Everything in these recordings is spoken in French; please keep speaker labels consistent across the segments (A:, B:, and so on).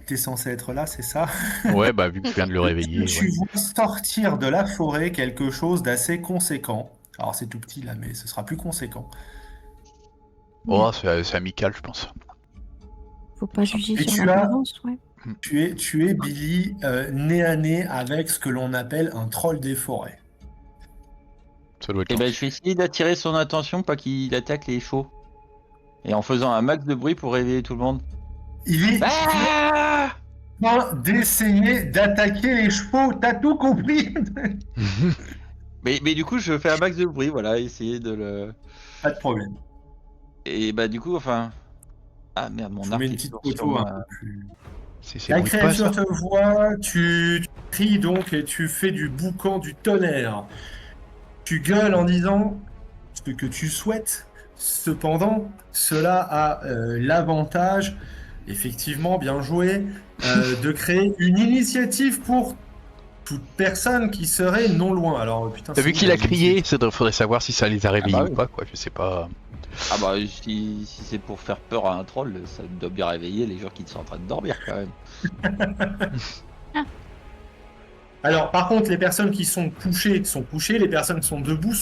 A: T'es censé être là, c'est ça?
B: Ouais, bah vu que je viens de le réveiller,
A: Tu
B: ouais.
A: vois sortir de la forêt quelque chose d'assez conséquent. Alors c'est tout petit là, mais ce sera plus conséquent.
B: Oh, c'est amical, je pense.
C: Faut pas juger
A: Et
C: sur
A: tu as,
C: l'apparence, ouais.
A: tu es Billy, nez à nez avec ce que l'on appelle un troll des forêts.
B: Ça doit être
D: Et ben,
B: gentil.
D: je vais essayer d'attirer son attention, pas qu'il attaque les chevaux. Et en faisant un max de bruit pour réveiller tout le monde.
A: Il est
D: Ah
A: en train d'essayer d'attaquer les chevaux, t'as tout compris?
D: mais du coup, je fais un max de bruit, voilà, essayer de le.
A: Pas de problème.
D: Et bah, du coup, enfin. Ah merde,
A: Je
D: mon
A: vous mets
D: arc
A: une
D: est
A: petite
D: toujours sur
A: photo un
D: moi.
A: peu plus.
B: C'est
A: La
B: bruit de pas,
A: créature
B: ça?
A: te voit, tu cries donc et tu fais du boucan du tonnerre. Tu gueules en disant ce que tu souhaites. Cependant, cela a l'avantage, effectivement, bien joué, de créer une initiative pour toute personne qui serait non loin. Alors, putain,
B: T'as
A: c'est
B: vu
A: où
B: qu'il
A: là
B: a crié?
A: l'initiative?
B: Faudrait savoir si ça les a
D: Ah
B: réveillés
D: bah
B: ou
D: oui.
B: pas, quoi. Je sais pas.
D: Ah bah, si c'est pour faire peur à un troll, ça doit bien réveiller les gens qui sont en train de dormir quand même.
A: Alors, par contre, les personnes qui sont couchées, les personnes qui sont debout,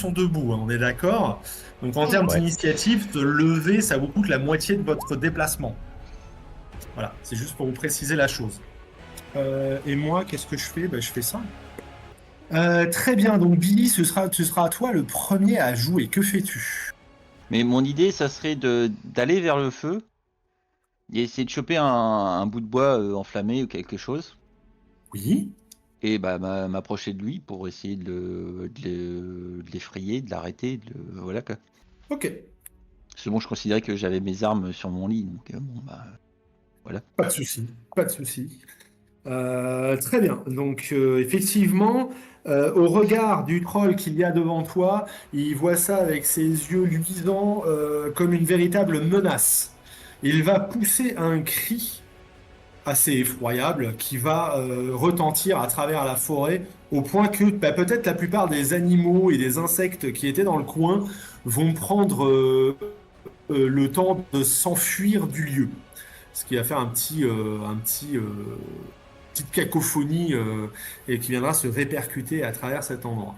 A: hein, on est d'accord? Donc, en termes
B: Ouais.
A: d'initiative, de lever, ça vous coûte la moitié de votre déplacement. Voilà, c'est juste pour vous préciser la chose. Et moi, qu'est-ce que je fais? Ben, je fais ça. Très bien, donc Billy, ce sera à toi le premier à jouer. Que fais-tu?
D: Mais mon idée, ça serait d'aller vers le feu et essayer de choper un bout de bois enflammé ou quelque chose.
A: Oui.
D: Et bah, m'approcher de lui pour essayer de l'effrayer, de l'arrêter, voilà quoi.
A: Ok,
D: Parce que bon, je considérais que j'avais mes armes sur mon lit, donc bon, bah, voilà.
A: pas de souci, pas de souci. Très bien. Donc, effectivement, au regard du troll qu'il y a devant toi, il voit ça avec ses yeux luisants comme une véritable menace. Il va pousser un cri assez effroyable qui va retentir à travers la forêt au point que bah, peut-être la plupart des animaux et des insectes qui étaient dans le coin vont prendre le temps de s'enfuir du lieu. Ce qui va faire petite cacophonie et qui viendra se répercuter à travers cet endroit.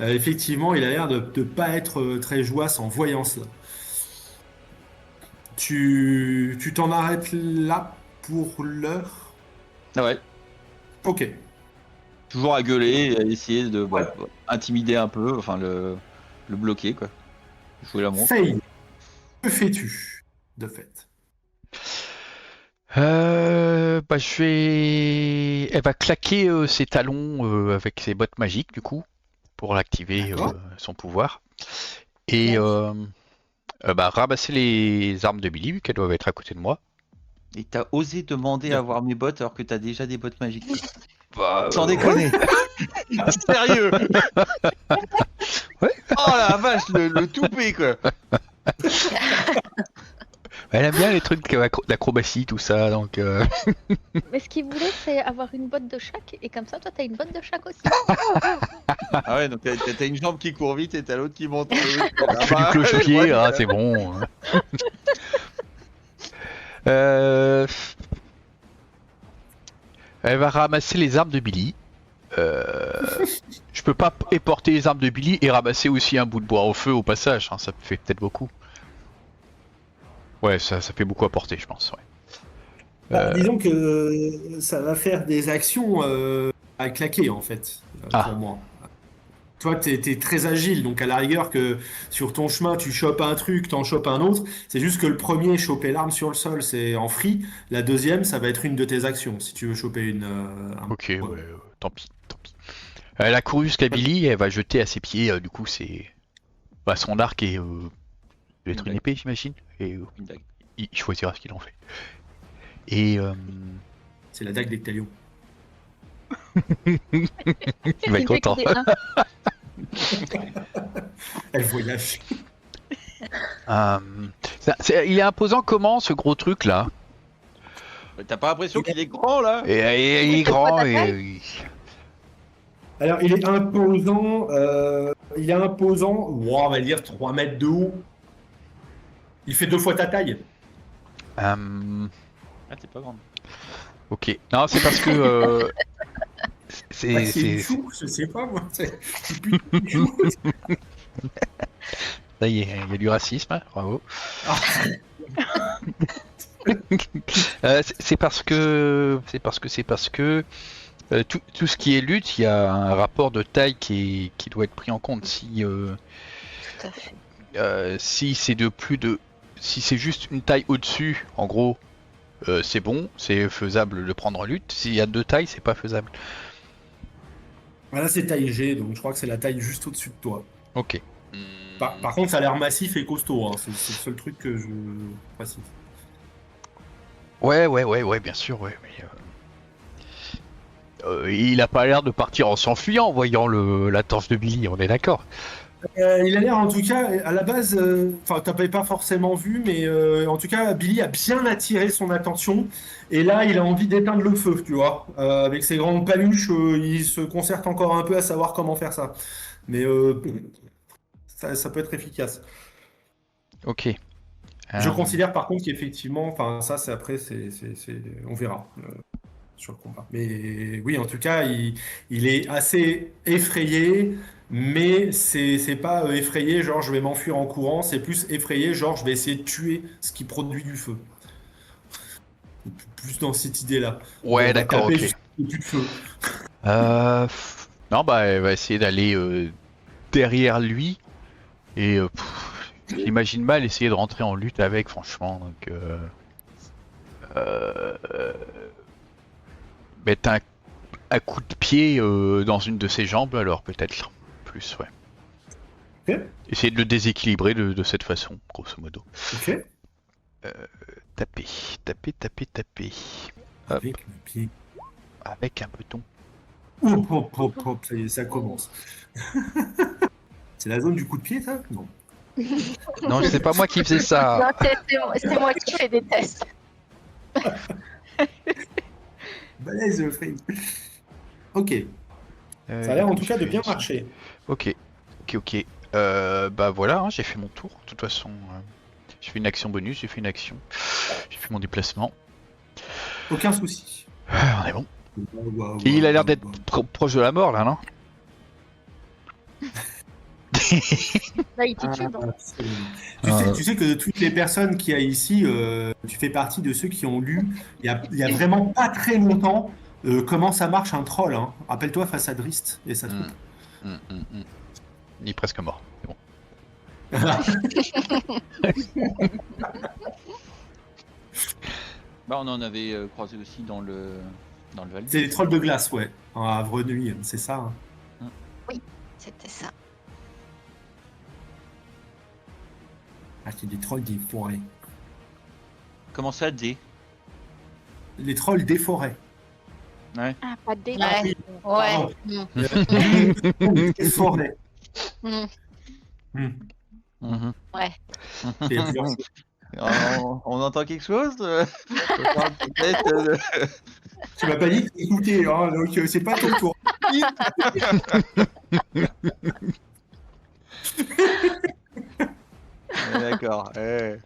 A: Effectivement, il a l'air de ne pas être très joyeux en voyant cela. Tu t'en arrêtes là pour l'heure?
D: Ah ouais,
A: Ok.
D: toujours à gueuler, à essayer de
A: Ouais.
D: intimider un peu, enfin le bloquer quoi. Jouer la montre.
A: Faye, que fais-tu de fait?
B: Bah, elle va claquer ses talons avec ses bottes magiques, du coup, pour activer
A: D'accord.
B: son pouvoir. Et bah, ramasser les armes de Billy, vu qu'elles doivent être à côté de moi.
D: Et t'as osé demander à avoir mes bottes alors que t'as déjà des bottes magiques.
B: Bah,
D: Sans déconner. Sérieux.
B: Ouais.
D: Oh la vache, le toupet quoi.
B: Elle aime bien les trucs d'acrobatie, tout ça, donc...
E: Mais ce qu'il voulait, c'est avoir une botte de chaque, et comme ça, toi, t'as une botte de chaque aussi.
D: Ah ouais, donc t'as une jambe qui court vite et t'as l'autre qui monte.
B: Tu fais du cloche-pied, ah, c'est bon. Euh, Elle va ramasser les armes de Billy. Je peux pas éporter les armes de Billy et ramasser aussi un bout de bois au feu au passage, hein, ça fait peut-être beaucoup. Ouais, ça fait beaucoup à porter, je pense. Ouais.
A: Disons que ça va faire des actions à claquer en fait, pour
B: Ah,
A: moi. Toi, t'es très agile, donc à la rigueur que sur ton chemin, tu chopes un truc, t'en chopes un autre. C'est juste que le premier, choper l'arme sur le sol, c'est en free. La deuxième, ça va être une de tes actions, si tu veux choper
B: ok, ouais, tant pis, tant pis. Elle a couru jusqu'à Billy et elle va jeter à ses pieds, du coup, c'est... Bah, son arc et... doit être une épée, j'imagine. Et
D: Une dague.
B: il choisira ce qu'il en fait. Et...
A: C'est la dague d'Ectalion.
B: il va être content.
A: Elle voyage.
B: Il est imposant comment, ce gros truc là?
D: T'as pas l'impression qu'il est grand là?
B: Et il est grand et...
A: Alors, il est imposant. On va dire 3 mètres de haut. Il fait 2 fois ta taille.
D: Ah, t'es pas grande.
B: Ok. Non, c'est parce que
A: Bah,
B: c'est
A: une chou, je sais pas moi. C'est plus une chou.
B: ça y est, il y a du racisme, hein, bravo.
A: Ah,
B: C'est parce que tout ce qui est lutte, il y a un rapport de taille qui doit être pris en compte.
C: Tout à fait.
B: Si c'est si c'est juste une taille au-dessus, en gros, c'est bon, c'est faisable de prendre en lutte. S'il y a 2 tailles, c'est pas faisable.
A: Voilà, c'est taille G, donc je crois que c'est la taille juste au-dessus de toi.
B: Ok.
A: Par contre, ça a l'air massif et costaud, hein. C'est le seul truc que je précise.
B: Ouais, bien sûr, ouais. Mais, il a pas l'air de partir en s'enfuyant en voyant la torche de Billy, on est d'accord.
A: Il a l'air, en tout cas, à la base, enfin, t'avais pas forcément vu, mais en tout cas, Billy a bien attiré son attention. Et là, il a envie d'éteindre le feu, tu vois. Avec ses grandes paluches, il se concerte encore un peu à savoir comment faire ça. Mais ça peut être efficace.
B: Ok.
A: Je
B: Euh,
A: considère par contre qu'effectivement, enfin, ça, c'est après, on verra sur le combat. Mais oui, en tout cas, il est assez effrayé. Mais c'est pas effrayé, genre je vais m'enfuir en courant, c'est plus effrayé, genre je vais essayer de tuer ce qui produit du feu. Plus dans cette idée-là.
B: Ouais,
A: On va
B: d'accord,
A: taper
B: ok.
A: jusqu'à ce qu'il y ait plus de feu.
B: Non, bah, elle va essayer d'aller derrière lui. Et j'imagine mal essayer de rentrer en lutte avec, franchement. Donc, euh, mettre un coup de pied dans une de ses jambes, alors peut-être plus, ouais.
A: Ok,
B: Essayer de le déséquilibrer de cette façon, grosso modo.
A: ok.
B: Taper, taper. Hop,
A: Avec le pied.
B: avec un bâton.
A: Hop, hop, hop, hop, ça y est, ça commence. C'est la zone du coup de pied, ça? Non.
B: Non, c'est pas moi qui faisais ça.
C: Non, c'est moi qui fais des tests.
A: Balèze, Fred. Ok. Ça a l'air en tout cas de bien marcher.
B: Ok. Bah voilà, hein, j'ai fait mon tour. De toute façon, j'ai fait une action bonus, j'ai fait une action. J'ai fait mon déplacement.
A: Aucun souci.
B: On est bon. Et il a l'air d'être proche de la mort là, non?
E: Là, il titube. hein.
A: Tu sais que de toutes les personnes qu'il y a ici, tu fais partie de ceux qui ont lu, il y a vraiment pas très longtemps, comment ça marche un troll. Hein. Rappelle-toi face à Drist et sa troupe.
B: Il est presque mort. C'est bon.
D: Bah, on en avait croisé aussi dans le Val.
A: C'est les trolls de glace, ouais. En Havre Nuit, c'est ça. Hein.
C: C'était ça.
A: Ah, c'est des trolls des forêts.
D: Comment ça, D?
A: Les trolls des forêts.
D: Ouais.
E: Ah, pas de dé.
C: Ouais.
A: Pardon.
C: Ouais.
A: Des forêts.
C: Mm.
D: Mhm.
C: Ouais.
A: Il y a plusieurs-
D: On entend quelque chose On parle peut-être,
A: Tu m'as pas dit que t'écoutais, hein, donc c'est pas ton tour.
D: Ouais, d'accord. Ouais.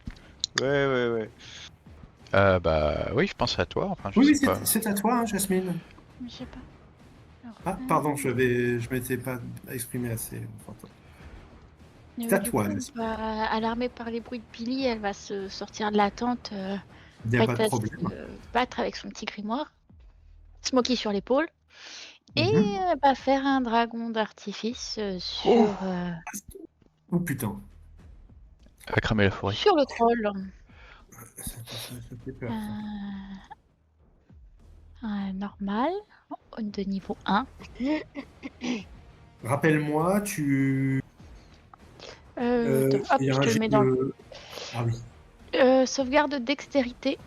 B: Bah oui, je pense à toi. Enfin, je
A: Oui,
B: sais pas.
A: c'est à toi, hein, Jasmine.
E: Je sais pas. Alors,
A: Ah, pardon, je m'étais pas exprimé assez.
E: du
A: à
E: coup,
A: toi,
E: alarmée par les bruits de Billy, elle va se sortir de la tente,
A: Il n'y a pas
E: prête
A: de
E: à
A: problème.
E: se battre avec son petit grimoire, Smokey sur l'épaule, et
A: Mhm.
E: elle va faire un dragon d'artifice
A: Oh putain,
B: Elle va cramer la forêt.
E: sur le troll.
A: ça fait peur.
E: Normal, de niveau 1.
A: Rappelle-moi,
E: Hop, je
A: il y a un
E: te le
A: jet
E: mets dans
A: de- Ah oui,
E: sauvegarde dextérité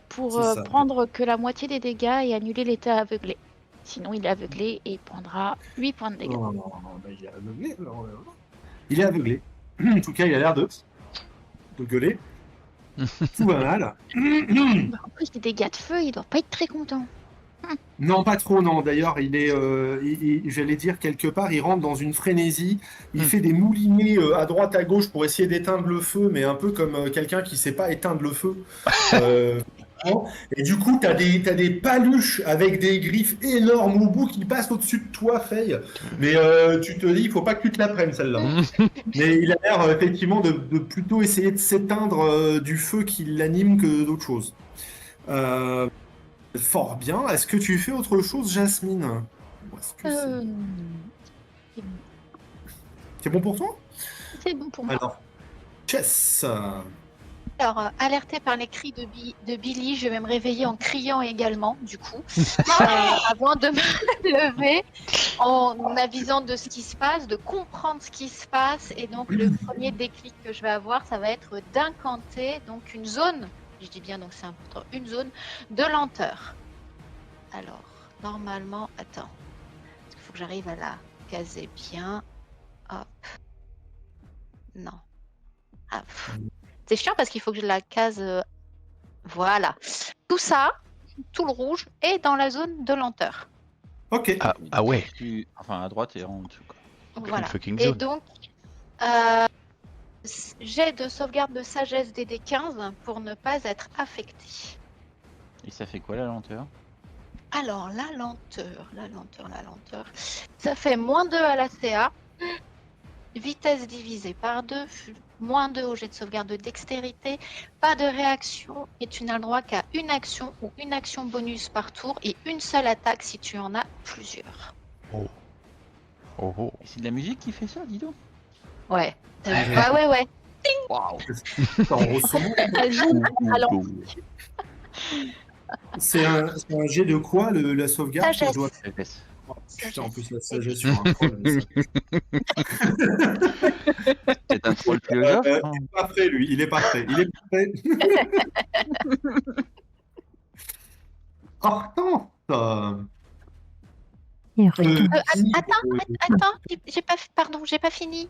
E: pour
A: C'est ça.
E: prendre que la moitié des dégâts et annuler l'état aveuglé. Sinon, il est aveuglé et il prendra 8 points de dégâts.
A: Oh, bah, il est aveuglé. Alors, il est aveuglé. En tout cas, il a l'air de gueuler. Tout va mal.
E: En plus, des dégâts de feu, il doit pas être très content.
A: Non, pas trop, non. D'ailleurs, il est, j'allais dire, quelque part, il rentre dans une frénésie. Il fait des moulinets à droite, à gauche pour essayer d'éteindre le feu, mais un peu comme quelqu'un qui sait pas éteindre le feu. Et du coup, t'as des paluches avec des griffes énormes au bout qui passent au-dessus de toi, Faye. Mais tu te dis, il faut pas que tu te la prennes, celle-là. Mais il a l'air effectivement de plutôt essayer de s'éteindre du feu qui l'anime que d'autre chose. Fort bien. Est-ce que tu fais autre chose, Jasmine? Ou est-ce que
E: Euh,
A: c'est bon pour toi?
E: C'est bon pour moi.
A: Alors, Chess.
C: Alors, alertée par les cris de Billy, je vais me réveiller en criant également, du coup, avant de me lever, en avisant de ce qui se passe, de comprendre ce qui se passe. Et donc, le premier déclic que je vais avoir, ça va être d'incanter donc une zone, je dis bien, donc c'est important, une zone de lenteur. Alors, normalement, attends, parce qu'il faut que j'arrive à la caser bien. Hop. Non. Hop. C'est chiant parce qu'il faut que je la case. Voilà. Tout ça, tout le rouge, est dans la zone de lenteur.
A: Ok.
B: Ah ouais,
D: Enfin, à droite et en dessous. Quoi.
C: Voilà.
B: une fucking
C: Et
B: zone.
C: donc, j'ai de sauvegarde de sagesse des D15 pour ne pas être affecté.
D: Et ça fait quoi la lenteur?
C: Alors, la lenteur. Ça fait -2 à la CA. Vitesse divisée par 2, -2 au jet de sauvegarde de dextérité, pas de réaction et tu n'as le droit qu'à une action ou une action bonus par tour et une seule attaque si tu en as plusieurs.
B: Oh oh.
D: Et c'est de la musique qui fait ça, dis donc.
C: Ouais. Ouais.
D: Waouh.
A: En ressort.
C: Alors,
A: C'est un jet de quoi, la sauvegarde?
C: Sagesse.
A: Je dois-
D: Sagesse.
A: Oh, putain, en plus, la sagesse sur un troll. mais ça-
D: C'est un troll philosophe.
A: Il
D: hein.
A: est pas prêt, lui. Il est pas prêt. Hortense.
C: attends, j'ai pas fini.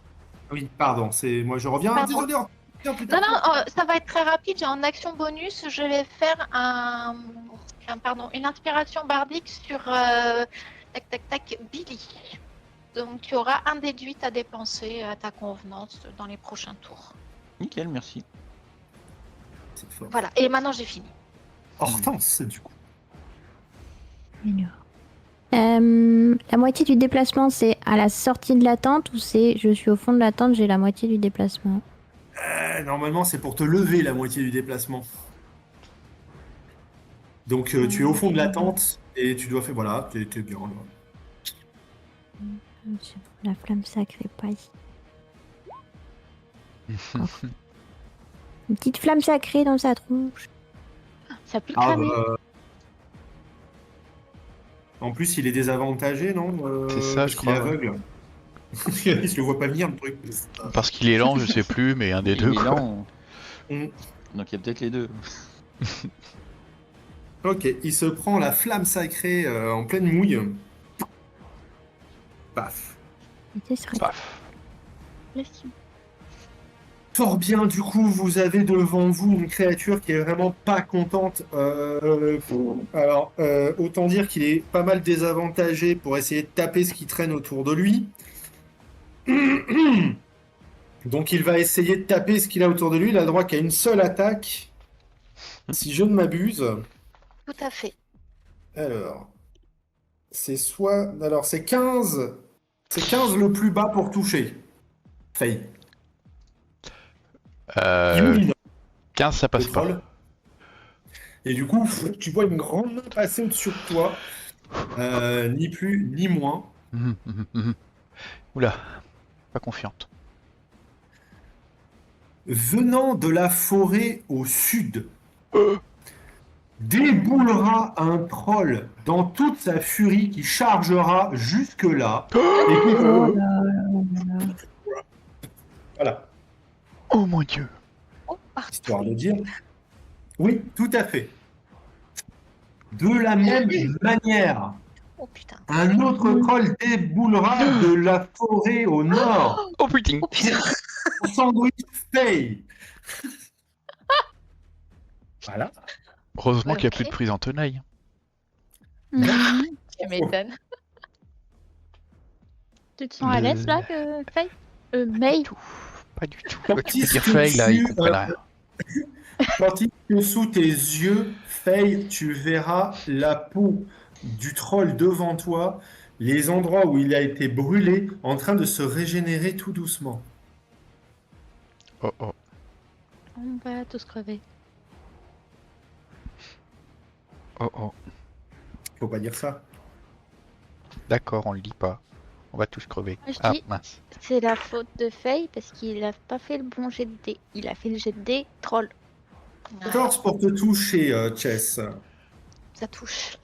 A: Oui, pardon, c'est moi, je reviens.
C: Pardon.
A: Désolé, on revient plus tard.
C: Non, ça va être très rapide. En action bonus, je vais faire une inspiration bardique sur Billy. Donc, tu auras un déduit à dépenser à ta convenance dans les prochains tours.
D: Nickel, merci.
A: C'est fort.
C: Voilà. Et maintenant, j'ai fini.
A: Hortense, du coup.
F: La moitié du déplacement, c'est à la sortie de la tente ou c'est je suis au fond de la tente, j'ai la moitié du déplacement?
A: Normalement, c'est pour te lever la moitié du déplacement. Donc, tu es au fond de la tente et tu dois faire. Voilà, t'es bien. Là.
F: La flamme sacrée, pas ici. Une petite flamme sacrée dans sa tronche.
E: Ça peut
A: Ah,
E: cramer.
A: En plus, il est désavantagé, non
B: C'est ça,
A: parce
B: je
A: qu'il est
B: crois, ouais.
A: aveugle. Il se le voit pas venir, le truc.
B: Parce qu'il est lent, je sais plus, mais un des
D: Il
B: deux.
D: est
B: Quoi.
D: lent.
A: Mm.
D: Donc il y a peut-être les deux.
A: Ok, il se prend la flamme sacrée en pleine mouille. Paf.
F: Et ce serait-
B: Paf.
E: Merci.
A: Fort bien, du coup, vous avez devant vous une créature qui est vraiment pas contente. Alors, autant dire qu'il est pas mal désavantagé pour essayer de taper ce qui traîne autour de lui. Donc, il va essayer de taper ce qu'il a autour de lui. Il a droit qu'à une seule attaque, si je ne m'abuse.
C: Tout à fait.
A: Alors, c'est 15. C'est 15 le plus bas pour toucher. Failli. Dis-nous,
B: 15, ça passe
A: le
B: pas.
A: troll. Et du coup, tu vois une grande main passer au-dessus de toi. Ni plus, ni moins.
B: Oula, pas confiante.
A: Venant de la forêt au sud, déboulera un troll dans toute sa furie qui chargera jusque-là. Et qui- Voilà,
B: Oh mon dieu.
C: Oh,
A: histoire de dire. Oui, tout à fait. De la même manière,
C: oh putain.
A: un autre troll déboulera de la forêt au nord.
B: Oh putain.
C: Oh putain.
A: Sandwich Faye. Voilà.
B: Heureusement qu'il n'y a
C: Ok.
B: plus de prise en tenaille.
E: Mhm.
C: Tu m'étonnes.
E: Tu te sens à l'aise là, Faye May?
B: Pas du tout.
A: Quand
B: Tu peux
A: est-ce
B: dire
A: que
B: Faye là, ils
A: tu,
B: comprennent rien.
A: Tandis que sous tes yeux, Faye, tu verras la peau du troll devant toi, les endroits où il a été brûlé, en train de se régénérer tout doucement.
B: Oh oh.
E: On va tous crever.
B: Oh oh.
A: Faut pas dire ça.
B: D'accord, on le dit pas. On va tous crever.
E: Moi, je
B: Ah
E: dis-
B: mince.
E: C'est la faute de Faye parce qu'il a pas fait le bon jet de dés. Il a fait le jet de dés troll.
A: 14 pour te toucher, Chess.
C: Ça touche.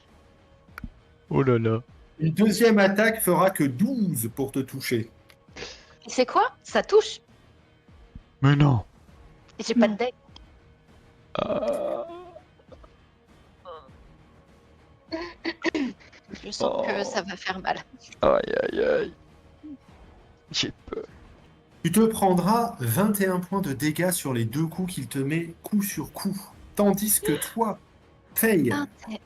B: Oh là là.
A: Une deuxième attaque fera que 12 pour te toucher.
C: Et c'est quoi? Ça touche.
B: Mais non.
C: Et j'ai pas de deck. Je sens que ça va faire mal.
B: Aïe aïe aïe. J'ai peur.
A: Tu te prendras 21 points de dégâts sur les 2 coups qu'il te met coup sur coup. Tandis que toi, Faye,
C: Ah, c'est-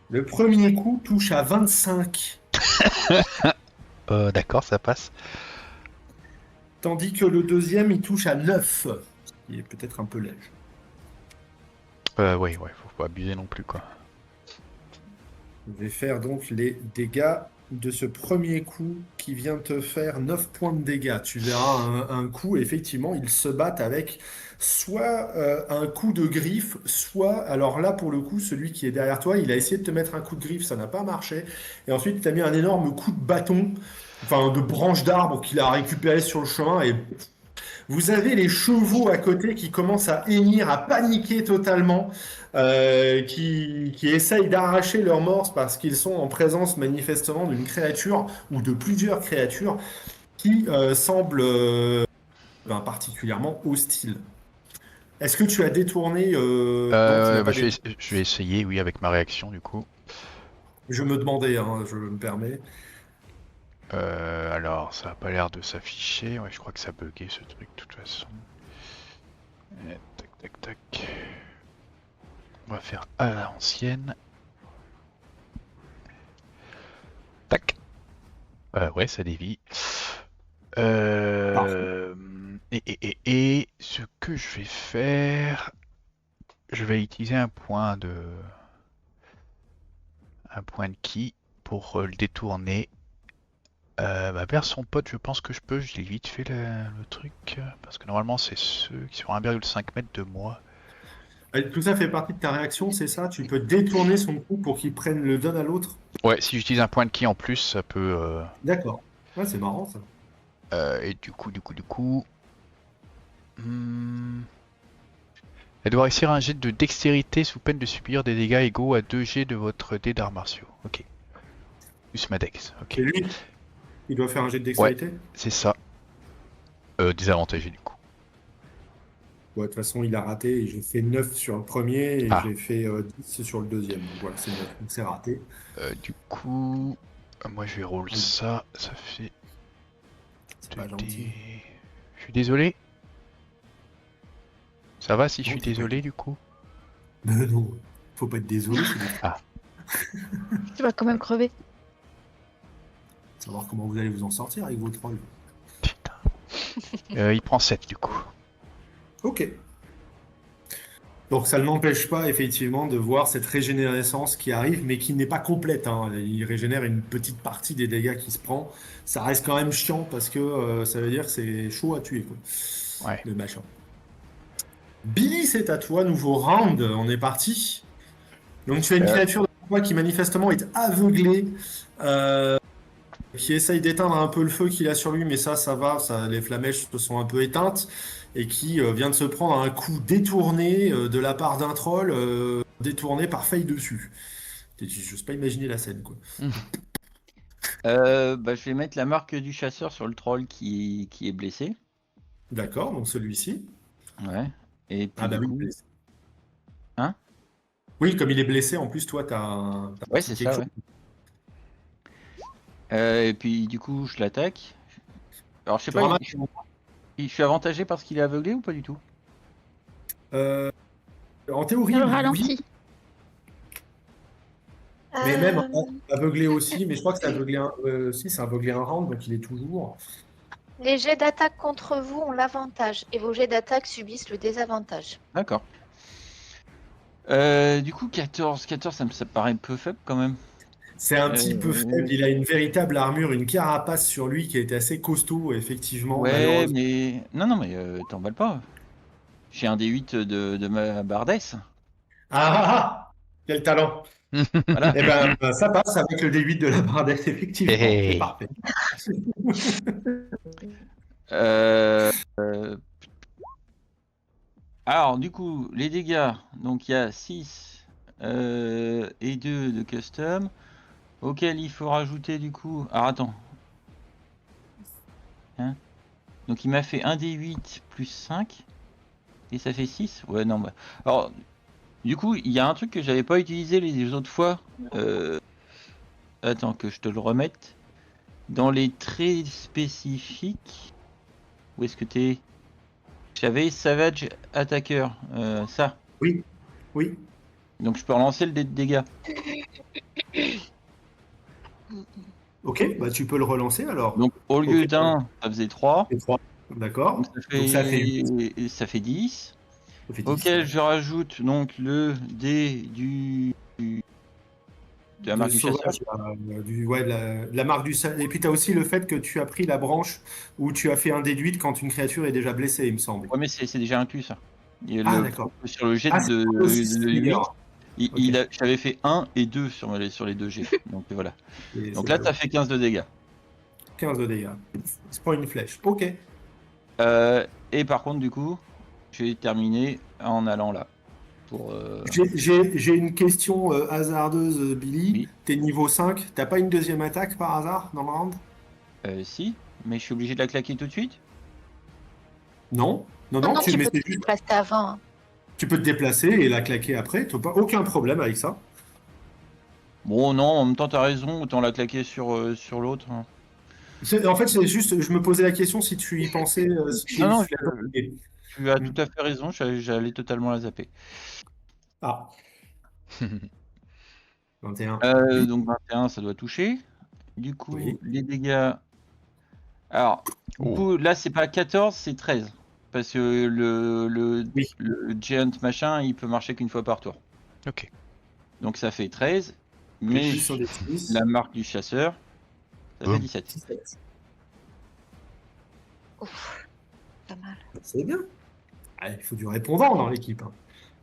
A: le premier coup touche à 25.
B: D'accord, ça passe.
A: Tandis que le deuxième, il touche à 9. Ce qui est peut-être un peu léger.
B: Oui, faut pas abuser non plus quoi.
A: Je vais faire donc les dégâts de ce premier coup qui vient te faire 9 points de dégâts. Tu verras un coup, effectivement, ils se battent avec soit un coup de griffe, soit, alors là pour le coup, celui qui est derrière toi, il a essayé de te mettre un coup de griffe, ça n'a pas marché. Et ensuite, il t'a mis un énorme coup de bâton, enfin de branche d'arbre qu'il a récupéré sur le chemin et vous avez les chevaux à côté qui commencent à hennir, à paniquer totalement, qui essayent d'arracher leur morse parce qu'ils sont en présence manifestement d'une créature ou de plusieurs créatures qui semblent particulièrement hostiles. Est-ce que tu as détourné non, tu n'as pas
B: Je vais essayer, oui, avec ma réaction du coup.
A: Je me demandais, hein, je me permets.
B: Alors, ça a pas l'air de s'afficher. Ouais, je crois que ça buguait ce truc de toute façon. Tac, tac, tac. On va faire à l'ancienne. Tac. Ouais, ça dévie. Et ce que je vais faire, je vais utiliser un point de ki pour le détourner. Vers son pote, je pense que je peux. Je l'ai vite fait le truc. Parce que normalement, c'est ceux qui sont à 1,5 mètre de moi.
A: Tout ça fait partie de ta réaction, c'est ça? Tu peux détourner son coup pour qu'il prenne le donne à l'autre?
B: Ouais, si j'utilise un point de ki en plus, ça peut.
A: D'accord. Ouais, c'est marrant ça.
B: Et du coup. Elle doit réussir un jet de dextérité sous peine de subir des dégâts égaux à 2 jets de votre dé d'arts martiaux. Ok. Plus ma dex. Ok.
A: Et lui, il doit faire un jet de dextérité?
B: C'est ça. Désavantagé du coup.
A: Ouais, de toute façon, il a raté et j'ai fait 9 sur le premier et
B: Ah.
A: j'ai fait 10 sur le deuxième. Donc voilà, c'est 9. Donc c'est raté.
B: Du coup, moi je vais roll ça. Ça fait.
A: C'est pas
B: 2
A: gentil.
B: dés. Je suis désolé. Ça va si je
A: Non,
B: suis
A: t'es pas-
B: désolé du coup?
A: Mais non, faut pas être désolé, c'est
E: Tu vas quand même crever.
A: savoir comment vous allez vous en sortir avec vos trolls.
B: Putain. Il prend 7 du coup.
A: Ok. Donc ça ne m'empêche pas effectivement de voir cette régénérescence qui arrive, mais qui n'est pas complète, hein. Il régénère une petite partie des dégâts qu'il se prend. Ça reste quand même chiant parce que ça veut dire que c'est chaud à tuer, quoi.
B: Ouais.
A: Le machin. Billy, c'est à toi, nouveau round, on est parti. Donc tu as une créature de toi qui manifestement est aveuglée, qui essaye d'éteindre un peu le feu qu'il a sur lui, mais ça va, les flamèches se sont un peu éteintes, et qui vient de se prendre un coup détourné de la part d'un troll, détourné par Faye dessus. J'ose pas imaginer la scène, quoi.
D: Je vais mettre la marque du chasseur sur le troll qui est blessé.
A: D'accord, donc celui-ci.
D: Ouais. Et puis
A: Ah bah
D: du
A: oui,
D: coup-
A: blessé.
D: Hein?
A: Oui, comme il est blessé, en plus, toi, t'as
D: Ouais, c'est
A: quelque
D: ça,
A: chose.
D: ouais. Et puis du coup, je l'attaque. Alors je sais
A: Tu
D: pas,
A: ramasses-
D: je suis avantagé parce qu'il est aveuglé ou pas du tout?
A: En théorie,
E: Dans le
A: oui,
E: ralenti.
A: mais même aveuglé aussi, mais je crois que c'est aveuglé si, c'est aveuglé un round, donc il est toujours.
C: Les jets d'attaque contre vous ont l'avantage et vos jets d'attaque subissent le désavantage.
D: D'accord. Du coup, 14, ça me paraît un peu faible quand même.
A: C'est un petit peu
D: Euh,
A: faible. Il a une véritable armure, une carapace sur lui qui est assez costaud, effectivement,
D: Ouais,
A: malheureusement.
D: mais. Non, mais t'emballes pas. J'ai un D8 de ma bardesse.
A: Ah, ah, ah, quel talent!
D: Voilà.
A: Eh ben, ça passe avec le D8 de la Bardesse, effectivement. C'est
B: Hey.
A: parfait.
D: Euh, euh, Alors, du coup, les dégâts. Donc, il y a 6 et 2 de custom. Auquel il faut rajouter, du coup. Alors, attends. Hein, donc, il m'a fait 1 D8 plus 5. Et ça fait 6. Ouais, non. Bah. Alors, du coup, il y a un truc que j'avais pas utilisé les autres fois. Attends, que je te le remette. Dans les traits spécifiques. Où est-ce que t'es? J'avais Savage Attacker. Ça.
A: Oui, oui.
D: Donc, je peux relancer le dé de dégâts.
A: Ok, bah tu peux le relancer alors.
D: Donc, au lieu
A: Ok.
D: d'un, ça faisait 3.
A: Et 3. D'accord.
D: Donc,
A: Donc ça fait 8.
D: ça fait 10.
A: Ça fait 10.
D: Auquel je rajoute donc le dé de la marque du chasseur.
A: Sauvage, ouais, de la marque du Et puis tu as aussi le fait que tu as pris la branche où tu as fait un déduit quand une créature est déjà blessée, il me semble.
D: Ouais, mais c'est déjà inclus ça. Et
A: Ah, d'accord.
D: sur le jet
A: Ah, c'est aussi
D: de 8,
A: meilleur. Ok.
D: j'avais fait 1 et 2 sur les deux jets. Donc voilà.
A: Et
D: Donc
A: c'est
D: là,
A: pas
D: ça
A: loin.
D: fait 15 de dégâts.
A: 15 de dégâts. Il se prend une flèche. Ok.
D: Et par contre, du coup, je vais terminer en allant là. Pour,
A: J'ai une question hasardeuse, Billy.
D: oui.
A: T'es niveau 5. T'as pas une deuxième attaque par hasard dans le round?
D: Si, mais je suis obligé de la claquer tout de suite.
A: Non? Non,
C: Non,
A: non,
C: tu
A: mais
C: peux
A: c'est
C: te
A: juste.
C: déplacer avant. Hein.
A: Tu peux te déplacer et la claquer après. T'as pas aucun problème avec ça.
D: Bon, non, en même temps, t'as raison, autant la claquer sur l'autre. Hein.
A: En fait, c'est juste, je me posais la question si tu y pensais, si tu
D: Non,
A: l'as pas oublié.
D: tu as
A: Hmm.
D: tout à fait raison, j'allais totalement la zapper.
A: Ah, 21. Oui,
D: Donc 21, ça doit toucher. Du coup,
A: oui.
D: les dégâts. Alors, du
B: Oh.
D: coup, là, c'est pas 14, c'est 13. Parce que
A: Oui.
D: le Giant machin, il peut marcher qu'une fois par tour.
B: Ok.
D: Donc ça fait 13. Mais
A: Plus sur des 6.
D: la marque du chasseur, ça fait
B: Boum.
D: 17.
A: 17.
C: Ouf, pas mal.
A: C'est bien. Ah, il faut du répondant dans l'équipe. Hein.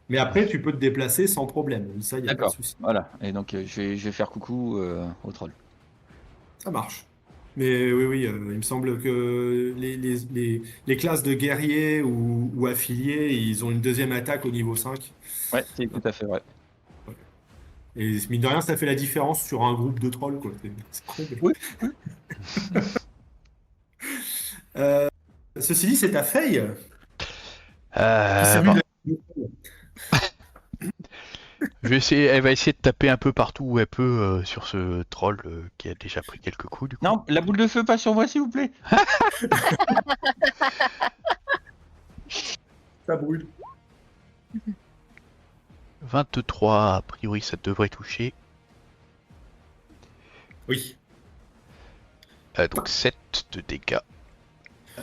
A: Mais après, tu peux te déplacer sans problème. Ça, il n'y a pas de
D: D'accord,
A: souci.
D: voilà. Et donc, je vais faire coucou au troll.
A: Ça marche. Mais oui, oui, il me semble que les classes de guerriers ou affiliés, ils ont une deuxième attaque au niveau 5.
D: Ouais, c'est tout à fait vrai.
A: Et mine de rien, ça fait la différence sur un groupe de trolls, quoi. C'est con, mais-
D: Oui.
A: Euh, ceci dit, c'est ta Faye qui
B: Bon,
A: s'amuse.
B: elle va essayer de taper un peu partout où elle peut sur ce troll qui a déjà pris quelques coups du coup.
D: Non, la boule de feu, pas sur moi, s'il vous plaît.
A: Ça brûle.
B: 23, a priori ça devrait toucher.
A: Oui.
B: Donc 7 de dégâts.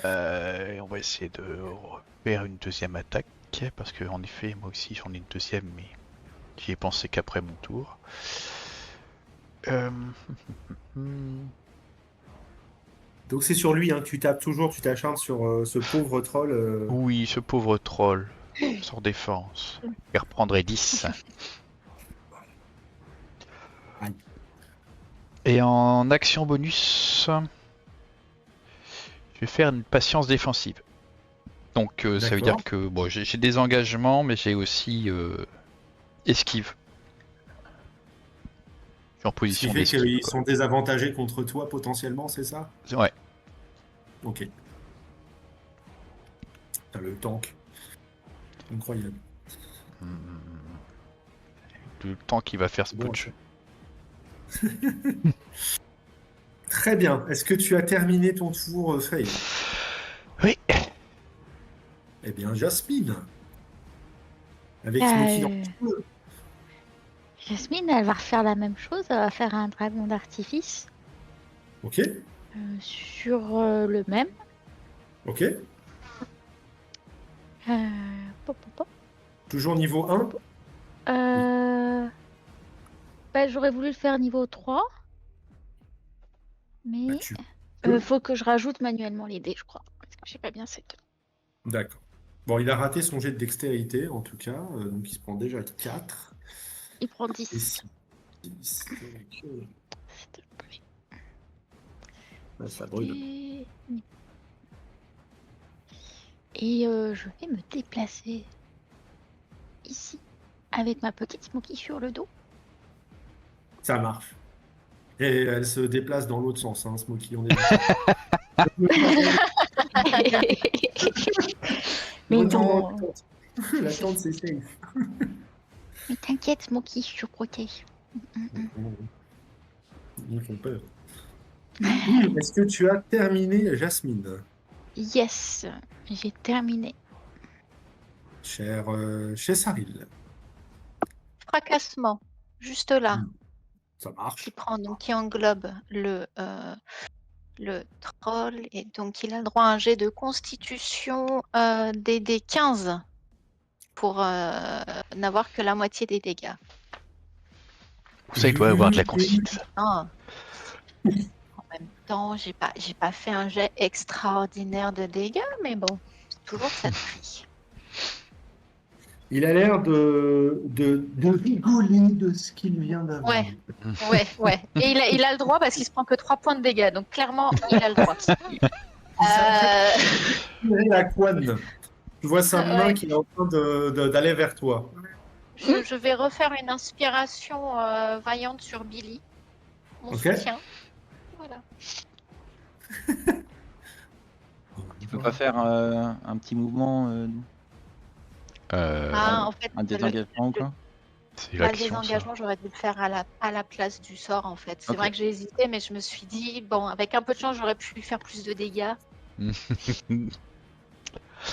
B: Et on va essayer de faire une deuxième attaque. Parce que en effet, moi aussi j'en ai une deuxième, mais j'y ai pensé qu'après mon tour.
A: Donc c'est sur lui, hein, que tu tapes toujours, tu t'acharnes sur ce pauvre troll.
B: Oui, ce pauvre troll, sans défense. Il reprendrait 10.
A: Aïe.
B: Et en action bonus, je vais faire une patience défensive. Donc ça veut dire
A: D'accord.
B: que bon, j'ai des engagements, mais j'ai aussi esquive. Je suis en
A: Ce qui
B: position
A: fait
B: d'esquive.
A: qu'ils
B: quoi.
A: sont désavantagés contre toi potentiellement, c'est ça?
B: Ouais.
A: Ok. T'as le tank. Incroyable.
B: Le temps qu'il va faire ce
A: C'est
B: peu
A: bon,
B: de jeu.
A: Très bien. Est-ce que tu as terminé ton tour, Faye?
B: Oui.
A: Eh bien, Jasmine. Avec Smoky en feu.
E: Jasmine, elle va refaire la même chose. Elle va faire un dragon d'artifice
A: Ok.
E: sur le même.
A: Ok.
E: Pop, pop, pop.
A: Toujours niveau 1.
E: Bah, j'aurais voulu le faire niveau 3,
A: Bah,
E: mais
A: tu peux.
E: faut que je rajoute manuellement les dés, je crois. Parce que j'ai pas bien cette.
A: D'accord. Bon, il a raté son jet de dextérité, en tout cas. Donc, il se prend déjà 4.
E: Il prend
A: Et
E: 10.
A: 6.
E: S'il te plaît.
A: Ça brûle.
E: Et je vais me déplacer ici avec ma petite Smoky sur le dos.
A: Ça marche. Et elle se déplace dans l'autre sens, hein, Smokey, on est
E: Mais
A: Retourne dans
E: non.
A: la tente. La tente, c'est safe.
E: Mais t'inquiète, Smoky, je te protège.
A: Ils font peur. Est-ce que tu as terminé, Jasmine?
E: Yes, j'ai terminé.
A: Cher Saril.
C: Fracassement, juste là,
A: Ça marche.
C: qui prend, donc qui englobe le troll, et donc il a le droit à un jet de constitution des 15 pour n'avoir que la moitié des dégâts.
B: Ça, il doit avoir de la concite.
C: Ah. En même temps, j'ai pas fait un jet extraordinaire de dégâts, mais bon, c'est toujours ça de prix.
A: Il a l'air de rigoler de ce qu'il vient d'avoir.
C: Ouais. Et il a le droit parce qu'il se prend que 3 points de dégâts, donc clairement, il a le droit.
A: Il a la couenne. Tu vois sa main
C: Ouais.
A: qui est en train d'aller vers toi.
C: Je vais refaire une inspiration vaillante sur Billy, mon
A: Ok.
C: soutien. Voilà.
D: Il peut pas faire un petit mouvement,
C: En fait,
D: un désengagement ou quoi?
B: C'est
C: le
B: l'action, ça.
C: désengagement, j'aurais dû le faire à la place du sort, en fait. C'est
D: Ok.
C: vrai que j'ai hésité, mais je me suis dit, bon, avec un peu de chance, j'aurais pu faire plus de dégâts.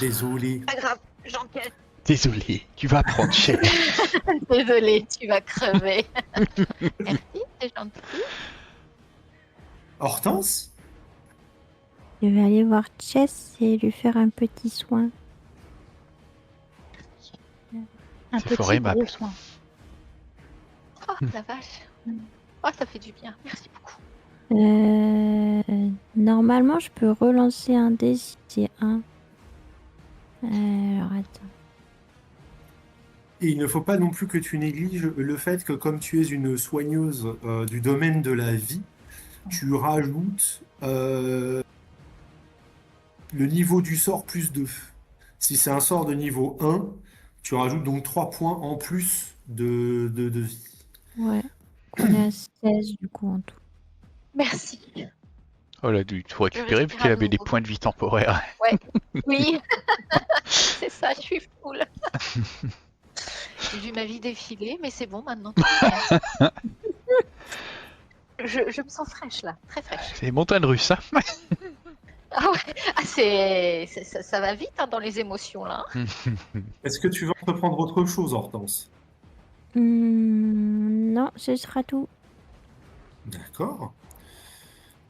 A: Désolé.
C: Pas grave, j'encaisse.
B: Désolé, tu vas prendre cher.
C: Désolée, tu vas crever. Merci, c'est gentil.
A: Hortense?
F: Je vais aller voir Chess et lui faire un petit soin.
E: Un
B: C'est fort aimable.
E: gros soin.
C: Oh, la vache. Oh, ça fait du bien. Merci beaucoup.
F: Normalement, je peux relancer un dé si c'est un. Alors, attends.
A: Et il ne faut pas non plus que tu négliges le fait que comme tu es une soigneuse du domaine de la vie, tu rajoutes le niveau du sort plus 2. Si c'est un sort de niveau 1, tu rajoutes donc 3 points en plus de vie.
F: Ouais. On est à 16 du coup en tout.
C: Merci.
B: Oh, elle a dû tout récupérer vu qu'elle avait des points de vie temporaires.
C: Oui, c'est ça, je suis full. J'ai vu ma vie défiler, mais c'est bon maintenant. tout va bien. Je me sens fraîche là, très fraîche.
B: C'est les montagnes russes, ça.
C: Ah ouais, ça va vite hein, dans les émotions là.
A: Est-ce que tu veux entreprendre autre chose, Hortense?
F: Non, ce sera tout.
A: D'accord.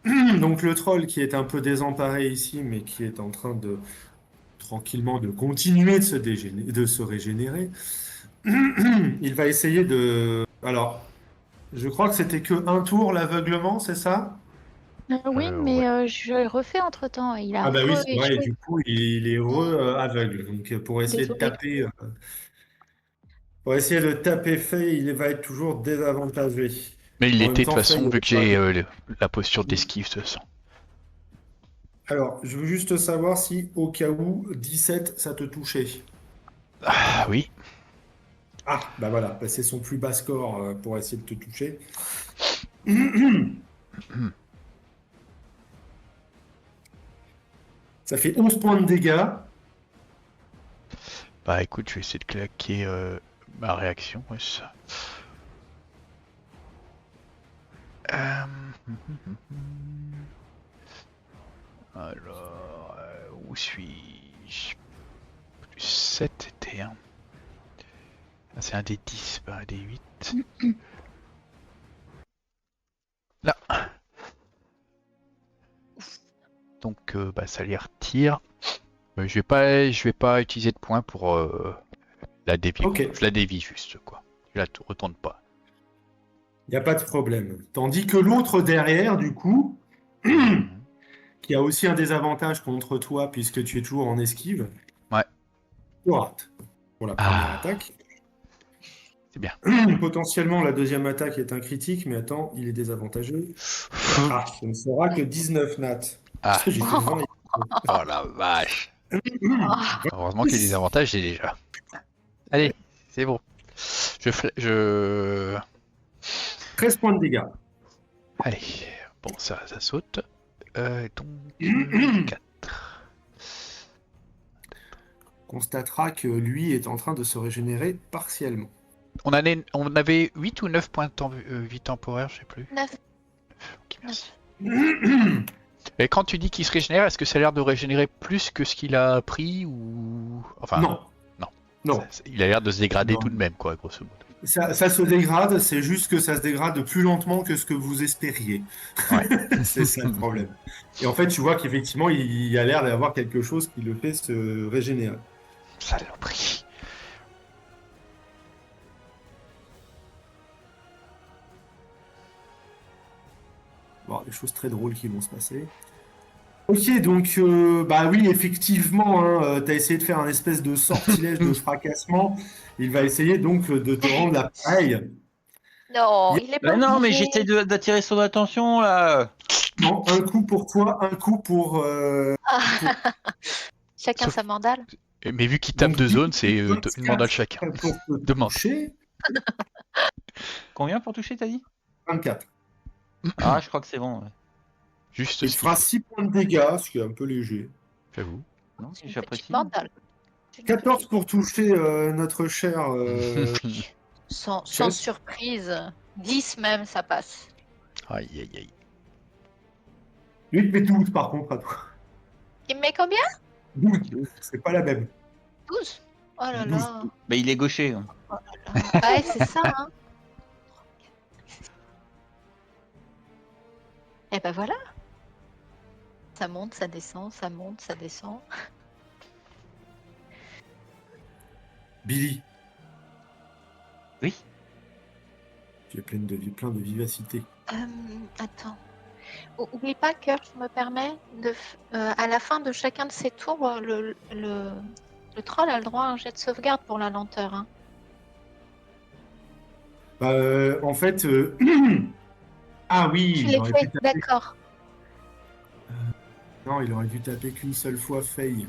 A: Donc le troll qui est un peu désemparé ici, mais qui est en train de tranquillement de continuer de se régénérer, il va essayer de... Alors, je crois que c'était que un tour l'aveuglement, c'est ça?
E: Oui, mais
B: Ouais.
E: je le refais entre temps. Il a
A: Ah bah oui, c'est vrai,
E: re-échoué.
A: du coup, il est aveugle. Donc pour essayer de
E: Désolée.
A: taper... Pour essayer de taper fait, il va être toujours désavantagé.
B: Mais il
A: En même
B: l'était de toute
A: temps,
B: façon,
A: Faye,
B: vu que j'ai la posture d'esquive de sang.
A: Alors, je veux juste savoir si, au cas où, 17, ça te touchait.
B: Ah oui.
A: Ah, bah voilà, bah c'est son plus bas score pour essayer de te toucher. Ça fait 11 points de dégâts.
B: Bah écoute, je vais essayer de claquer ma réaction. Ouais, ça. Alors, où suis-je? Plus 7 et 1. Ah, c'est un des 10, pas un des 8. Là. Donc, bah, ça les retire. Je vais pas utiliser de points pour la dévier.
A: Ok.
B: Je la dévie juste, quoi. Je la retourne pas.
A: Il n'y a pas de problème. Tandis que l'autre derrière, du coup,
B: Mhm.
A: qui a aussi un désavantage contre toi puisque tu es toujours en esquive,
B: Ouais.
A: tu rates pour la première
B: Ah,
A: attaque.
B: c'est bien.
A: Potentiellement, la deuxième attaque est un critique, mais attends, il est désavantageux. Ah, ce ne sera que 19 nat.
B: Ah,
A: J'ai fait 20.
B: oh la vache.
C: Ah,
B: Heureusement qu'il y a des avantages, j'ai déjà. Allez, c'est bon. Je...
A: 13 points de dégâts.
B: Allez, bon, ça saute. Donc, 4.
A: Constatera que lui est en train de se régénérer partiellement.
B: On avait 8 ou 9 points de vie temporaire, je sais plus.
C: 9.
B: Ok, merci. Et quand tu dis qu'il se régénère, est-ce que ça a l'air de régénérer plus que ce qu'il a pris ou... Enfin,
A: Non.
B: non.
A: Non.
B: Il a l'air de se dégrader
A: Non.
B: tout de même, quoi, grosso modo.
A: Ça se dégrade, c'est juste que ça se dégrade plus lentement que ce que vous espériez.
B: Ouais.
A: C'est ça le problème. Et en fait, tu vois qu'effectivement, il a l'air d'avoir quelque chose qui le fait se régénérer.
B: Saloperie.
A: Bon, des choses très drôles qui vont se passer. Ok, donc, bah oui, effectivement, hein, t'as essayé de faire un espèce de sortilège de fracassement. Il va essayer donc de te rendre l'appareil.
C: Non, il est pas
D: Bah non, mais
C: obligé.
D: j'essaie d'attirer son attention là.
A: Non, un coup pour toi, un coup pour...
C: Chacun
B: Sauf-
C: sa mandale.
B: Mais vu qu'il tape
A: Donc,
B: deux
A: lui,
B: zones, c'est
A: il donne
B: une mandale
A: 4
B: chacun.
A: pour te
B: Demande.
A: toucher.
D: Combien pour toucher, t'as dit?
A: 24.
D: Ah, je crois que c'est bon. Ouais.
B: Juste
A: Il
B: ce qu'il
A: fera
B: faut.
A: 6 points de dégâts, ce qui est un peu léger.
B: J'avoue.
D: Non,
C: C'est une
D: j'apprécie.
C: petite mandale. C'est une
A: 14
C: petite-
A: pour toucher notre cher
C: Sans
A: Chess.
C: surprise. 10 même, ça passe.
B: Aïe, aïe, aïe.
A: Lui, il te met 12 par contre à toi.
C: Il me met combien?
A: 12, c'est pas la même.
C: 12. Oh là
A: 12.
C: là.
D: Bah, il est gaucher. Hein.
C: Ouais, c'est ça, hein. Et ben voilà. Ça monte, ça descend, ça monte, ça descend.
A: Billy,
D: Oui.
A: tu es plein de vivacité.
C: Attends. Oublie pas que je me permets à la fin de chacun de ces tours, le troll a le droit à un jet de sauvegarde pour la lenteur. Hein.
A: Bah, en fait, ah oui,
C: Tu
A: il
C: l'as
A: aurait
C: fait,
A: pu taper...
C: d'accord.
A: Non, il aurait dû taper qu'une seule fois Faye.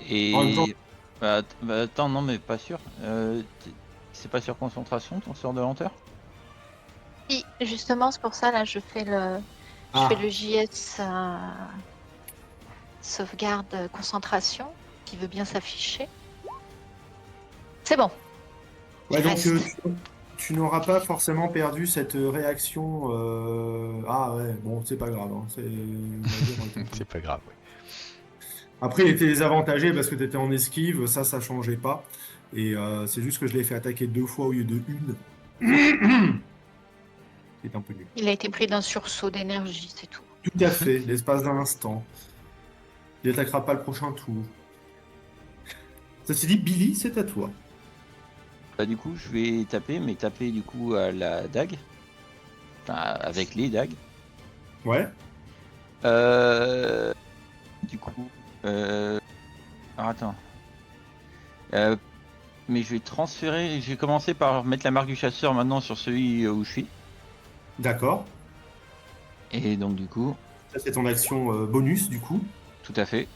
D: Et.
A: En même temps-
D: Bah, attends, non, mais pas sûr. C'est pas sur concentration ton sort de lenteur?
C: Si, justement, c'est pour ça, là, je fais le
A: Ah,
C: JS sauvegarde concentration, qui veut bien s'afficher. C'est bon.
A: ouais,
C: Il
A: donc
C: reste.
A: tu n'auras pas forcément perdu cette réaction. Ah ouais, bon, c'est pas grave. Hein, on va dire, tant pis.
B: C'est pas grave, ouais.
A: Après, il était désavantagé parce que tu étais en esquive, ça changeait pas. Et c'est juste que je l'ai fait attaquer 2 fois au lieu de une. C'est un peu nul.
C: Il a été pris d'un sursaut d'énergie, c'est tout.
A: Tout à fait, l'espace d'un instant. Il attaquera pas le prochain tour. Ceci dit, Billy, c'est à toi.
D: Bah, du coup, je vais taper, mais taper du coup à la dague. Enfin, avec les dagues.
A: Ouais.
D: Du coup. Alors attends. Mais je vais transférer. Je vais commencer par mettre la marque du chasseur maintenant sur celui où je suis.
A: D'accord.
D: Et donc, du coup,
A: Ça, c'est ton action bonus, du coup.
D: tout à fait.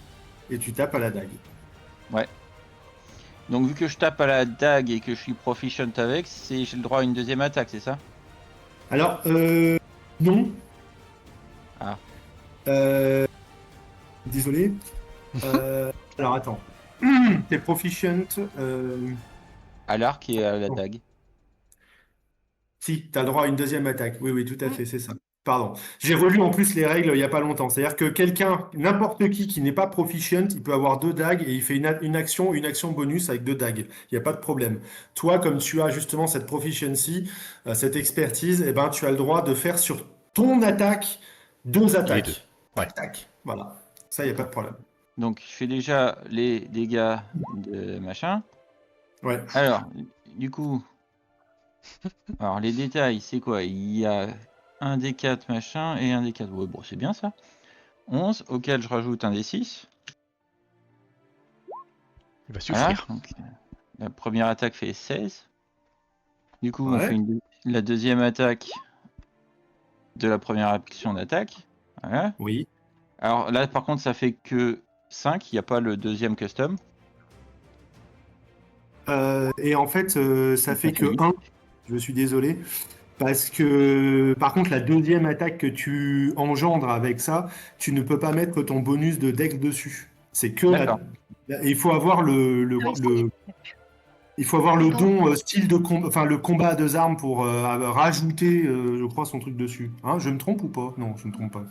A: Et tu tapes à la dague.
D: Donc, vu que je tape à la dague et que je suis proficient avec, j'ai le droit à une deuxième attaque, c'est ça?
A: Alors, non.
D: Ah.
A: Désolé. Alors, attends. T'es proficient.
D: À l'arc et à la
A: Non.
D: dague.
A: Si, t'as le droit à une deuxième attaque. Oui, oui, tout à fait, c'est ça. Pardon. J'ai relu en plus les règles il n'y a pas longtemps. C'est-à-dire que quelqu'un, n'importe qui n'est pas proficient, il peut avoir 2 dagues et il fait une action bonus avec 2 dagues. Il n'y a pas de problème. Toi, comme tu as justement cette proficiency, cette expertise, eh ben, tu as le droit de faire sur ton attaque 2 attaques.
B: deux. Ouais.
A: Tac, tac. Voilà. Ça, il n'y a pas de problème.
D: Donc, je fais déjà les dégâts de machin.
A: Ouais.
D: Alors, du coup, alors les détails, c'est quoi? Il y a un des 4 machin et un des 4. Ouais, bon, c'est bien ça. 11, auquel je rajoute un des 6.
B: Il va
D: Voilà.
B: souffrir.
D: Donc, la première attaque fait 16. Du coup, on
A: Ouais.
D: fait la deuxième attaque de la première action d'attaque. Voilà.
A: Oui.
D: Alors là, par contre, ça fait que 5. Il n'y a pas le deuxième custom.
A: Et en fait, ça fait que
D: huit.
A: 1. Je suis désolé. Parce que, par contre, la deuxième attaque que tu engendres avec ça, tu ne peux pas mettre ton bonus de dex dessus. C'est que
D: D'accord.
A: il faut avoir il faut avoir le don style de combat, enfin le combat à deux armes pour rajouter, je crois, son truc dessus. Hein, je me trompe ou pas? Non, je me trompe pas.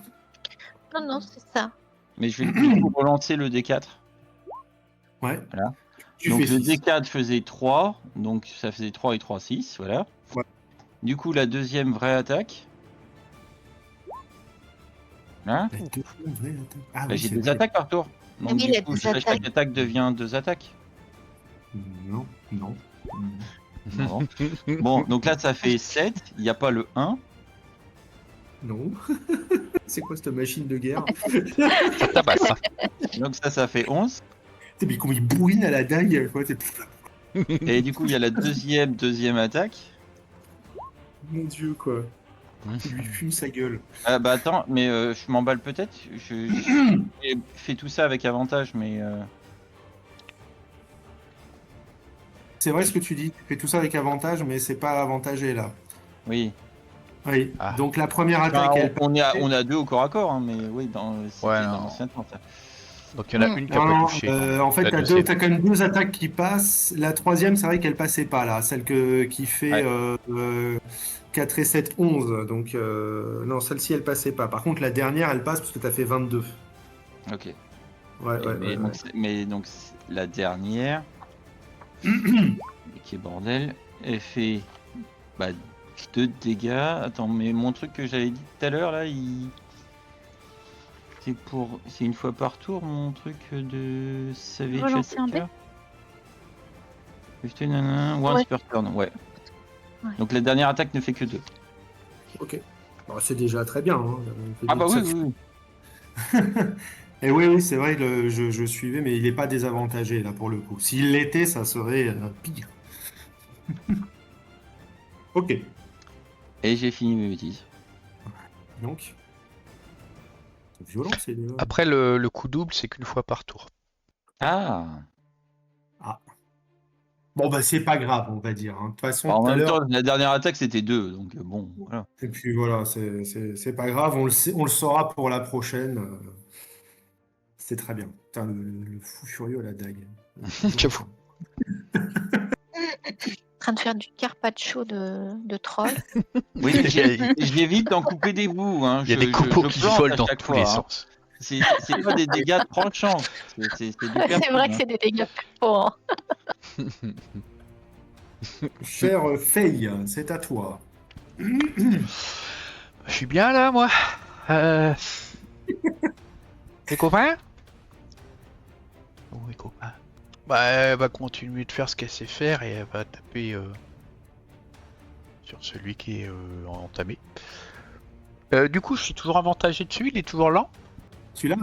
C: Non, non, c'est ça.
D: Mais je vais du coup relancer le D4.
A: Ouais.
D: Voilà.
A: Tu
D: Donc
A: fais
D: le
A: 6.
D: D4 faisait 3, donc ça faisait 3 et 3, 6, voilà.
A: Ouais.
D: Du coup, la deuxième vraie attaque. Là,
A: La deuxième vraie attaque. Ah
D: bah,
A: oui,
D: j'ai
A: c'est
D: des
A: vrai.
D: attaques par tour. Donc
C: Oui, il y a
D: du coup,
C: des
D: chaque
C: attaques.
D: attaque devient 2 attaques.
A: Non, non.
D: Non. Bon, donc là, ça fait 7, il n'y a pas le 1.
A: Non. C'est quoi cette machine de guerre?
B: Ça tabasse. Hein.
D: Donc ça fait 11.
A: Putain, mais comment il bourrine à la dague, quoi.
D: Et du coup, il y a la deuxième attaque.
A: Mon Dieu, quoi. Il lui fume sa gueule.
D: Ah bah attends, mais je m'emballe peut-être. J'ai fait tout ça avec avantage, mais...
A: C'est vrai ce que tu dis. Tu fais tout ça avec avantage, mais c'est pas avantagé là.
D: Oui.
A: Oui.
B: Ah.
A: Donc la première
D: Enfin,
A: attaque, elle
D: on est à 2 au corps à corps, hein, mais oui, c'était
B: Ouais,
D: dans
B: non.
D: l'ancien temps, ça.
B: Donc il y en a une qui a
A: Non,
B: pas
A: non,
B: touché.
A: en fait,
B: La
A: t'as
B: deuxième.
A: quand même deux attaques qui passent. La troisième, c'est vrai qu'elle passait pas là. Celle qui fait
D: Ouais.
A: 4 et 7, 11. Donc, non, celle-ci, elle passait pas. Par contre, la dernière, elle passe parce que t'as fait 22.
D: Ok.
A: Ouais, ouais,
D: mais,
A: ouais,
D: donc,
A: ouais.
D: mais donc la dernière, qui est bordel, elle fait 2 dégâts. Attends, mais mon truc que j'avais dit tout à l'heure là, c'est une fois par tour mon truc de Savage
E: Relancer un dé.
D: Attacker. Once
C: Ouais.
D: per turn, ouais.
E: Ouais.
D: Donc la dernière attaque ne fait que 2.
A: Ok. Bon, c'est déjà très bien. Hein.
D: Ah bah oui, oui, oui.
A: Et oui, oui, c'est vrai, je suivais, mais il n'est pas désavantagé là pour le coup. S'il l'était, ça serait pire. Ok.
D: Et j'ai fini mes bêtises.
A: Donc, c'est violent, c'est
B: Après, le coup double, c'est qu'une fois par tour.
D: Ah.
A: Bon, bah, c'est pas grave, on va dire. Hein. De toute façon,
D: En
A: tout à
D: même
A: l'heure.
D: temps, la dernière attaque c'était 2, donc bon, voilà.
A: Et puis voilà, c'est pas grave, on le saura pour la prochaine. C'est très bien. Putain, le fou furieux à la dague.
B: J'avoue.
C: En train de faire du carpaccio de troll.
D: Oui, je l'évite d'en couper des bouts. Hein.
B: Il y a des coupeaux qui
D: plante
B: volent
D: à
B: dans
D: chaque
B: tous
D: fois,
B: les
D: hein.
B: sens.
D: C'est pas des dégâts tranchants. C'est du
C: C'est vrai que c'est des dégâts pour.
A: Cher Faye, c'est à toi.
B: Je suis bien là, moi. Les copains? Oui, copains. Bah, elle va continuer de faire ce qu'elle sait faire et elle va taper sur celui qui est entamé. Du coup, je suis toujours avantagé dessus, il est toujours lent?
A: Celui-là,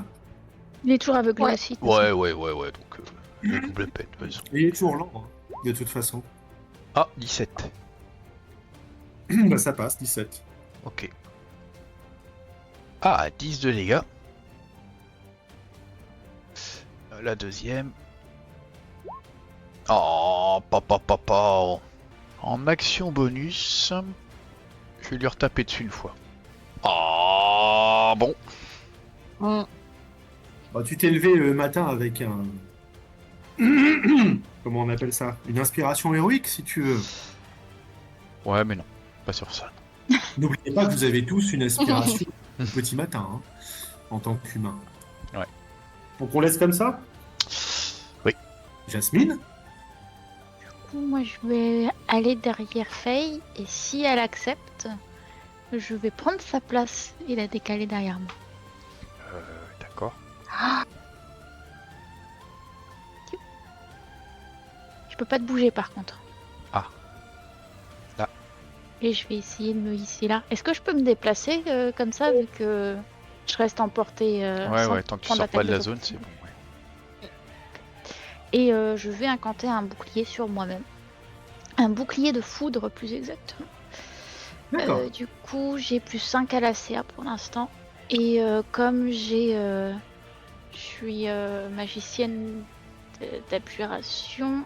E: Il est toujours aveuglé
C: Ouais.
E: aussi. de toute
B: Ouais,
E: façon.
B: ouais, donc le double pète, de toute façon.
A: il est toujours lent, hein, de toute façon.
B: Ah, 17.
A: Bah, ça passe, 17.
B: Ok. Ah, 10 de dégâts. La deuxième. Oh, papa. En action bonus, je vais lui retaper dessus une fois. Ah, bon.
A: Bah, tu t'es levé le matin avec un... Comment on appelle ça? Une inspiration héroïque, si tu veux.
B: Ouais, mais non, pas sur ça.
A: N'oubliez pas que vous avez tous une inspiration au petit matin, hein, en tant qu'humain.
B: Ouais.
A: Donc on laisse comme ça?
B: Oui.
A: Jasmine?
E: Du coup, moi, je vais aller derrière Faye et si elle accepte, je vais prendre sa place et la décaler derrière moi.
B: D'accord.
E: Je peux pas te bouger par contre.
B: Ah. Là.
E: Et je vais essayer de me hisser là. Est-ce que je peux me déplacer comme ça vu que je reste en portée sans
B: Ouais, tant que tu
E: prendre
B: sors pas
E: l'attaque
B: de la
E: des
B: zone, c'est
E: opportunités.
B: bon. Ouais.
E: Et je vais incanter un bouclier sur moi-même. Un bouclier de foudre plus exactement.
A: D'accord.
E: Du coup, j'ai plus 5 à la CA pour l'instant. Et comme je suis magicienne d'abjuration,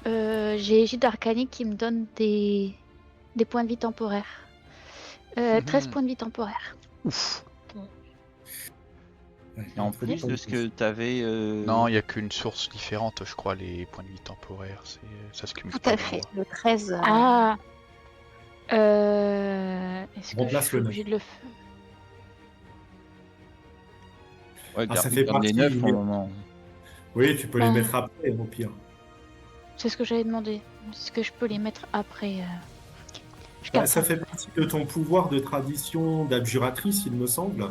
E: j'ai Égide d'Arcanique qui me donne des points de vie temporaires. 13 points de vie temporaires.
B: Ouf.
A: Ouais,
D: Et en
A: entre
D: plus
A: les
D: de ce que t'avais.
B: Non, il y a qu'une source différente, je crois, les points de vie temporaires. Ça se cumule
C: Tout
B: pas
C: à
B: deux
C: fait.
B: fois.
C: Le 13.
E: Ah Est-ce que je
A: Remplace
E: suis
A: le
E: obligée de le faire?
D: Ouais,
A: Ah, ça
D: garde,
A: fait
D: garde les
A: partie.
D: 9 pour le moment.
A: Oui, tu peux les
E: Bah.
A: mettre après, au pire.
E: C'est ce que j'avais demandé. Est-ce que je peux les mettre après Je
A: Bah,
E: garde
A: ça
E: ça.
A: fait partie de ton pouvoir de tradition d'abjuratrice, il me semble.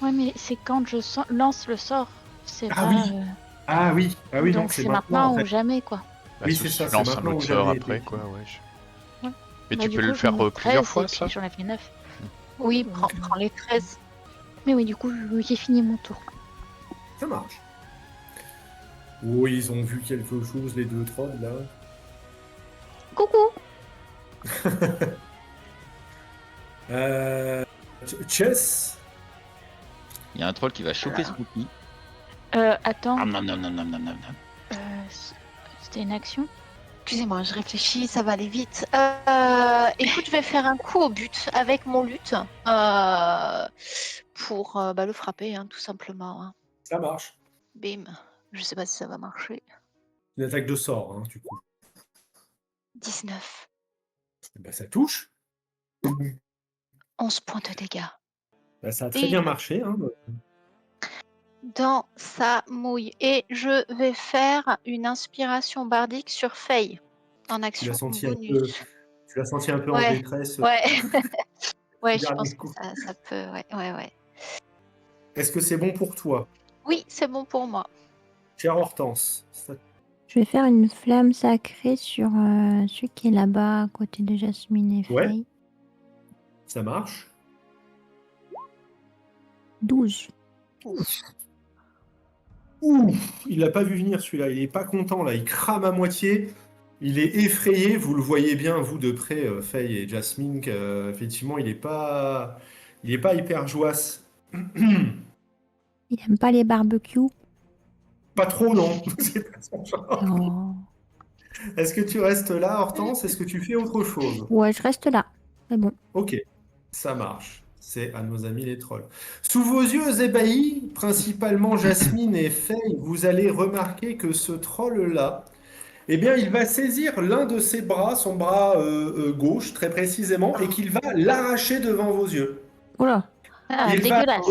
E: Ouais, mais c'est quand je lance le sort. C'est
A: Ah
E: pas.
A: oui. Ah oui, non,
E: Donc
A: c'est
E: c'est
A: maintenant en
E: maintenant ou
A: fait.
E: jamais, quoi.
B: Bah,
A: Oui,
B: sauf
A: c'est
B: si
A: ça,
B: tu
A: c'est
B: lances un
A: maintenant
B: autre
A: ou
B: sort
A: jamais,
B: après,
A: effectivement.
B: quoi, ouais.
E: Ouais.
B: Mais
E: Bah,
B: tu
E: du
B: peux
E: coup,
B: le
E: je
B: faire
E: mets
B: plusieurs
E: 13
B: fois,
E: et puis
B: ça
E: j'enlève les 9.
C: Oui,
A: Donc,
C: prends les 13.
E: Mais oui, du coup, j'ai fini mon tour.
A: Ça marche. Oh, ils ont vu quelque chose, les deux trolls, là.
E: Coucou
A: Chess.
D: Il y a un troll qui va choper Spooky.
E: Attends,
D: Ah, non, non, non, non, non, non, non.
E: c'était une action?
C: Excusez-moi, je réfléchis, ça va aller vite. Écoute, je vais faire un coup au but avec mon luth pour le frapper, hein, tout simplement. Hein.
A: Ça marche.
C: Bim. Je sais pas si ça va marcher.
A: Une attaque de sort, hein, du coup.
C: 19.
A: Bah, ça touche.
C: 11 points de dégâts.
A: Bah, ça a très bien marché. Hein.
C: Dans sa mouille. Et je vais faire une inspiration bardique sur Faye. En
A: Tu
C: action
A: l'as senti
C: bonus.
A: tu l'as senti un peu en
C: Ouais.
A: détresse.
C: Ouais. Ouais, je
A: Dernier
C: pense que
A: coup.
C: ça peut. Ouais.
A: Est-ce que c'est bon pour toi,
C: Oui, c'est bon pour moi.
A: chère Hortense?
F: Je vais faire une flamme sacrée sur celui qui est là-bas, à côté de Jasmine et
A: Ouais.
F: Faye.
A: Ça marche.
F: 12.
A: Ouf, il l'a pas vu venir celui-là, il est pas content là, il crame à moitié, il est effrayé, vous le voyez bien vous de près, Faye et Jasmine, effectivement il est pas hyper joasse.
F: Il aime pas les barbecues.
A: Pas trop non, c'est pas son genre.
F: Oh.
A: Est-ce que tu restes là Hortense? Est-ce que tu fais autre chose?
F: Ouais, je reste là. C'est bon.
A: Ok, ça marche. C'est à nos amis les trolls. Sous vos yeux ébahis, principalement Jasmine et Faye, vous allez remarquer que ce troll-là, eh bien, il va saisir l'un de ses bras, son bras gauche très précisément, et qu'il va l'arracher devant vos yeux.
F: Oula.
E: Ah,
A: Il va
E: dégueulasse.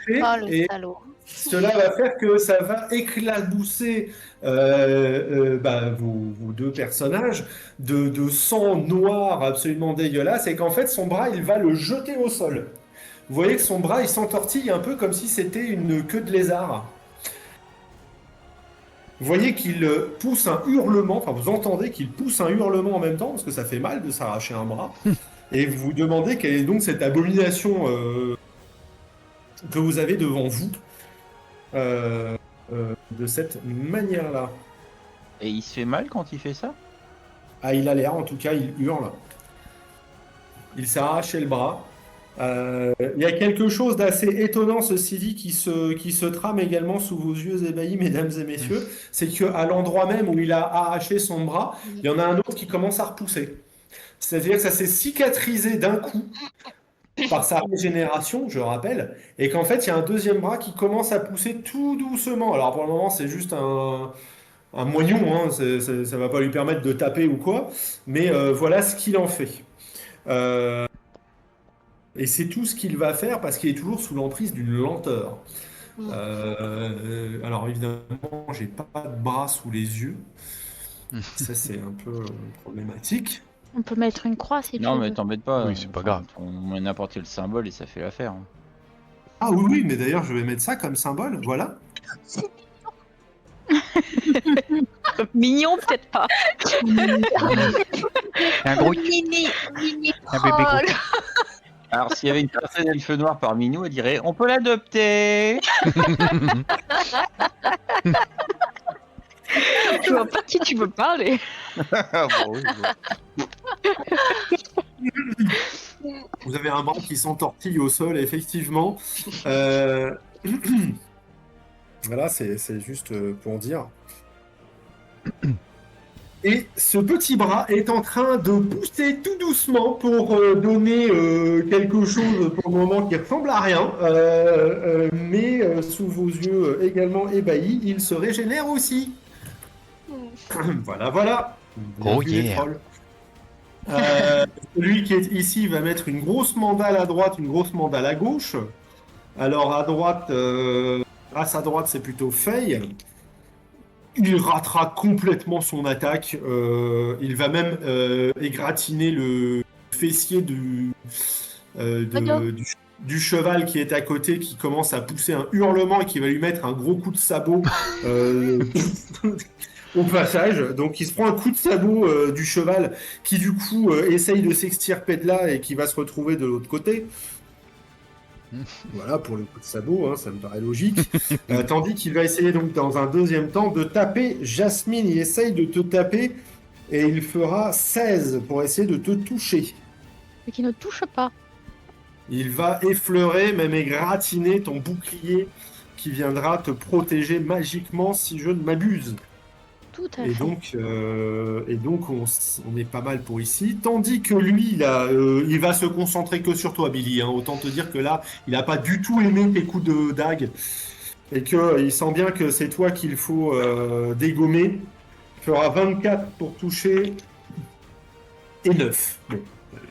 A: l'arracher
C: Oh le
A: et
C: salaud.
A: cela va faire que ça va éclabousser vos deux personnages de sang noir absolument dégueulasse et qu'en fait son bras il va le jeter au sol. Vous voyez que son bras il s'entortille un peu comme si c'était une queue de lézard. Vous voyez qu'il pousse un hurlement, enfin vous entendez qu'il pousse un hurlement en même temps parce que ça fait mal de s'arracher un bras. Et vous vous demandez quelle est donc cette abomination que vous avez devant vous. De cette manière-là.
D: Et il se fait mal quand il fait ça?
A: Ah, il a l'air, en tout cas, il hurle. Il s'est arraché le bras. Il y a quelque chose d'assez étonnant, ceci dit, qui se trame également sous vos yeux ébahis, mesdames et messieurs. C'est qu'à l'endroit même où il a arraché son bras, il y en a un autre qui commence à repousser. C'est-à-dire que ça s'est cicatrisé d'un coup par sa régénération, je rappelle, et qu'en fait, il y a un deuxième bras qui commence à pousser tout doucement. Alors pour le moment, c'est juste un moignon, hein, ça va pas lui permettre de taper ou quoi, mais voilà ce qu'il en fait. Et c'est tout ce qu'il va faire parce qu'il est toujours sous l'emprise d'une lenteur. Alors évidemment, j'ai pas de bras sous les yeux. Ça, c'est un peu problématique.
E: On peut mettre une croix si tu
D: Non,
E: veux.
D: mais t'embête pas.
B: Oui, c'est pas grave.
D: On met n'importe quel symbole et ça fait l'affaire. Hein.
A: Ah oui, oui, mais d'ailleurs, je vais mettre ça comme symbole, voilà.
C: C'est
E: Mignon, peut-être pas.
B: Un gros
C: mini
B: un bébé gros.
C: troll.
D: Alors, s'il y avait une personne elfe noire parmi nous, elle dirait on peut l'adopter.
E: Je vois pas de qui tu veux parler.
D: Ah, bon, oui, bon.
A: Vous avez un bras qui s'entortille au sol, effectivement. Euh, Voilà, c'est juste pour dire. Et ce petit bras est en train de pousser tout doucement pour donner quelque chose pour le moment qui ressemble à rien. Mais sous vos yeux également ébahis, il se régénère aussi. Voilà, voilà. Bien
B: Oh
A: vu, les
B: yeah.
A: trolls. Celui qui est ici va mettre une grosse mandale à droite, une grosse mandale à gauche. Alors à droite, grâce à droite, c'est plutôt Faye. Il ratera complètement son attaque. Il va même égratigner le fessier du cheval qui est à côté, qui commence à pousser un hurlement et qui va lui mettre un gros coup de sabot au passage. Donc il se prend un coup de sabot du cheval qui du coup essaye de s'extirper de là et qui va se retrouver de l'autre côté. Voilà pour le coup de sabot, hein, ça me paraît logique. Tandis qu'il va essayer donc dans un deuxième temps de taper Jasmine. Il essaye de te taper et il fera 16 pour essayer de te toucher.
E: Mais qui ne touche pas.
A: Il va effleurer, même égratigner ton bouclier qui viendra te protéger magiquement si je ne m'abuse.
E: Tout à
A: Et
E: fait.
A: donc on est pas mal pour ici. Tandis que lui, là, il va se concentrer que sur toi, Billy, hein. Autant te dire que là, il n'a pas du tout aimé tes coups de dague. Et qu'il sent bien que c'est toi qu'il faut dégommer. Il fera 24 pour toucher et 9. Bon,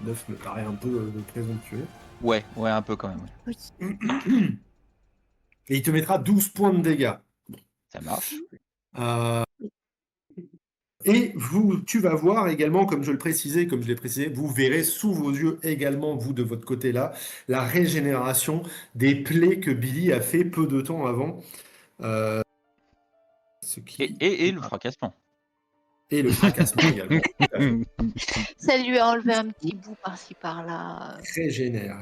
A: 9 me paraît un peu présomptueux.
D: Ouais, un peu quand même. Ouais.
A: Et il te mettra 12 points de dégâts.
D: Ça marche.
A: Et tu vas voir également, comme je le précisais, comme je l'ai précisé, vous verrez sous vos yeux également, vous de votre côté là, la régénération des plaies que Billy a fait peu de temps avant. Ce qui...
D: Et le fracassement.
A: Et le fracassement également. Tout à fait.
C: Ça lui a enlevé un petit bout par-ci par-là.
A: Régénère.